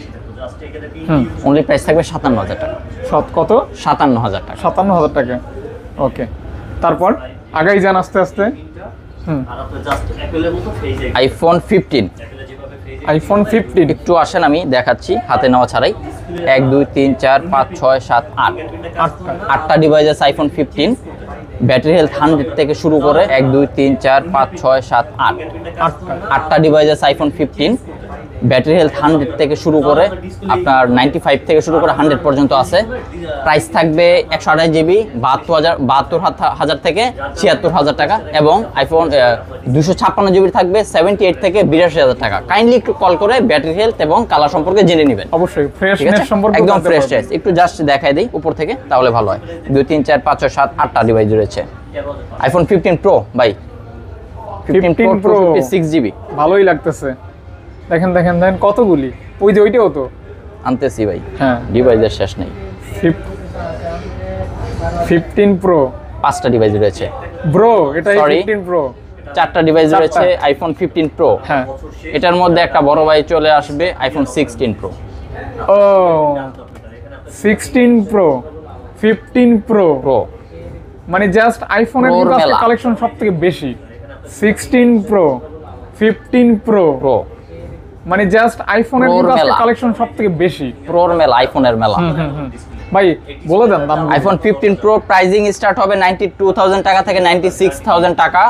অনলি প্রাইস থাকবে 57,000 টাকা। কত? 57,000 টাকা। 57,000 টাকা। ওকে, তারপর আগাই যান আস্তে আস্তে। আইফোন 15 একটু আসেন, আমি দেখাচ্ছি হাতে নেওয়া ছাড়াই। 1 2 3 4 5 6 7 8 8টা ডিভাইস আছে আইফোন 15। ব্যাটারি হেলথ 100 থেকে শুরু করে 1 2 3 4 5 6 7 8 8টা ডিভাইস আছে আইফোন 15। ব্যাটারি হেলথ 100 থেকে শুরু করে আপনার 95 থেকে শুরু করে 100 পর্যন্ত আছে। প্রাইস থাকবে 128 জিবি, 72,000 থেকে 76,000 টাকা। এবং আইফোন 256 জিবি থাকবে 78 থেকে 82,000 টাকা। কাইন্ডলি একটু কল করে ব্যাটারি হেলথ এবং কালার সম্পর্কে জেনে নেবেন। অবশ্যই ফ্রেশনেস সম্পর্কে একদম ফ্রেশ টেস্ট। একটু জাস্ট দেখাই দিই উপর থেকে, তাহলে ভালো হয়। 2 3 4 5 6 7 8টা ডিভাইস রয়েছে। আইফোন 15 প্রো ভাই, 15 প্রো 56 জিবি, ভালোই লাগতেছে। দেখেন কতগুলি, ওইটাও তো আনতেছি ভাই। হ্যাঁ, ডিভাইসের শেষ নেই। 15 প্রো 5টা ডিভাইস রয়েছে ব্রো। এটা 15 প্রো 4টা ডিভাইস রয়েছে আইফোন 15 প্রো। হ্যাঁ, এটার মধ্যে একটা বড় ভাই চলে আসবে আইফোন 16 প্রো। ও 16 প্রো 15 প্রো মানে জাস্ট আইফোনের Pro-র মেলা। কালেকশন সবথেকে বেশি 16 প্রো 15 প্রো প্রো মানে জাস্ট আইফোনের Pro-র মেলা। কালেকশন সবথেকে বেশি। প্রোর মেলা, আইফোনের মেলা। ভাই বলে দেন দাম। আইফোন 15 প্রো প্রাইজিং স্টার্ট হবে 92,000 টাকা থেকে 96,000 টাকা,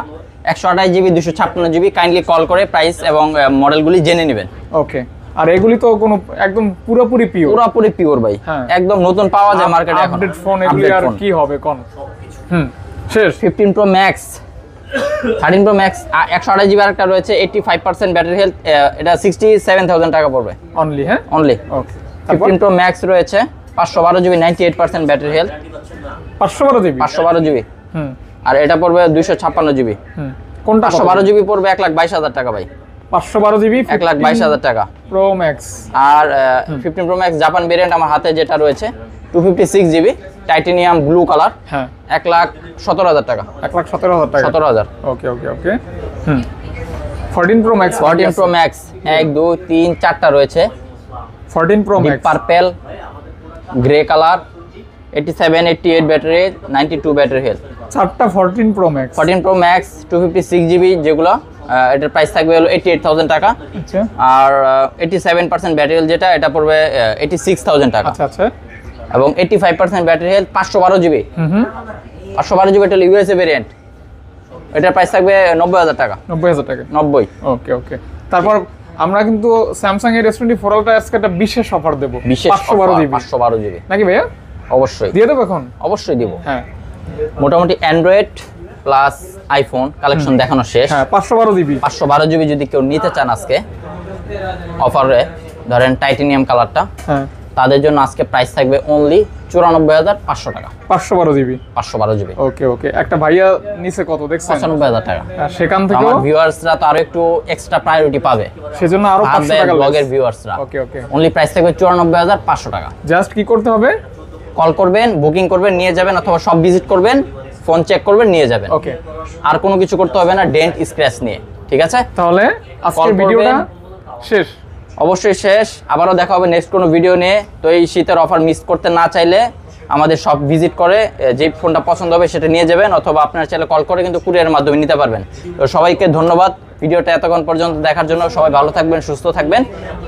128 জিবি 256 জিবি। কাইন্ডলি কল করে প্রাইস এবং মডেলগুলি জেনে নেবেন। ওকে, আর এগুলি তো কোনো একদম পুরোপুরি পিওর, পুরোপুরি পিওর ভাই, হ্যাঁ। একদম নতুন পাওয়া যায় মার্কেটে এখন। আপডেট ফোন এগুলি আর কি হবে কোন। শেষ। 15 Pro max, 13 pro max 128 GB আরেকটা রয়েছে, 85% ব্যাটারি হেলথ, এটা 67,000 টাকা পড়বে অনলি। হ্যাঁ, অনলি। ওকে। 15 প্রো ম্যাক্স রয়েছে 512 GB, 98% battery health, 512 GB. 512 GB. আর এটা পড়বে 256 জিবি। কোনটা 512 জিবি পড়বে 1,22,000 টাকা ভাই। 512 জিবি 1,22,000 টাকা। Pro Max. আর 15 প্রো ম্যাক্স জাপান ভেরিয়েন্ট আমার হাতে যেটা রয়েছে 256 জিবি টাইটেনিয়াম ব্লু কালার, হ্যাঁ, 1,17,000 টাকা। 1,17,000 টাকা। 17,000। ওকে ওকে ওকে। 14 প্রো ম্যাক্স। 14 প্রো ম্যাক্স 1 2 3 4টা রয়েছে। 14 pro max purple grey colour, 87 88 battery, 92 battery health. 4টা 14 pro max. 14 pro max 256 GB যেগুলো, এটার প্রাইস থাকবে হলো 88,000 টাকা। আচ্ছা আর 87% ব্যাটারি হেলথ যেটা, এটা পড়বে 86,000 টাকা। আচ্ছা আচ্ছা। এবং 85% ব্যাটারি হেলথ 512 জিবি। 512 জিবি এটা ইউএসএ ভেরিয়েন্ট, এটার প্রাইস থাকবে 90,000 টাকা। 90,000 টাকা। 90। ওকে ওকে। তারপর আমরা কিন্তু স্যামসাং এর S24 আলট্রা আজকে একটা বিশেষ অফার দেব, বিশেষ 512 জিবি। 512 জিবি নাকি ভাইয়া? অবশ্যই দিয়ে দেবো এখন? অবশ্যই দিব। হ্যাঁ মোটামুটি অ্যান্ড্রয়েড প্লাস আইফোন কালেকশন দেখানো শেষ। হ্যাঁ, 512 জিবি। 512 জিবি যদি কেউ নিতে চান আজকে অফারে, ধরেন টাইটেনিয়াম কালারটা, হ্যাঁ, তাদের জন্য আজকে প্রাইস থাকবে অনলি 94,500 টাকা। 512 জিবি। 512 জিবি। ওকে ওকে। একটা ভাইয়া নিচে কত দেখছেন? 95,000 টাকা। আর সেখান থেকে আমার ভিউয়ার্সরা তো আরো একটু এক্সট্রা প্রায়োরিটি পাবে, সেজন্য আরো 500 টাকা ব্লগের ভিউয়ার্সরা। ওকে ওকে। অনলি প্রাইস থাকবে 94,500 টাকা। জাস্ট কি করতে হবে? কল করবেন, বুকিং করবেন, নিয়ে যাবেন, অথবা সব ভিজিট করবেন, ফোন চেক করবেন, নিয়ে যাবেন। ওকে। আর কোনো কিছু করতে হবে না, ডেন্ট স্ক্র্যাচ নিয়ে। ঠিক আছে, তাহলে আজকের ভিডিওটা শেষ। অবশ্যই শেষ। আবারও দেখা হবে নেক্সট কোনো ভিডিও নিয়ে। তো এই শীতের অফার মিস করতে না চাইলে আমাদের সব ভিজিট করে যে ফোনটা পছন্দ হবে সেটা নিয়ে যাবেন, অথবা আপনারা চাইলে কল করে কিন্তু কুরিয়ারের মাধ্যমে নিতে পারবেন। তো সবাইকে ধন্যবাদ ভিডিওটা এতক্ষণ পর্যন্ত দেখার জন্য। সবাই ভালো থাকবেন, সুস্থ থাকবেন,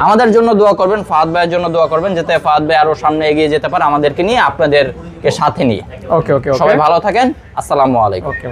আমাদের জন্য দোয়া করবেন, ফাহাদ ভাইয়ের জন্য দোয়া করবেন, যাতে ফাহাদ ভাই আরো সামনে এগিয়ে যেতে পারে আমাদেরকে নিয়ে, আপনাদেরকে সাথে নিয়ে। ওকে ওকে। সবাই ভালো থাকেন। আসসালামু আলাইকুম। ওকে।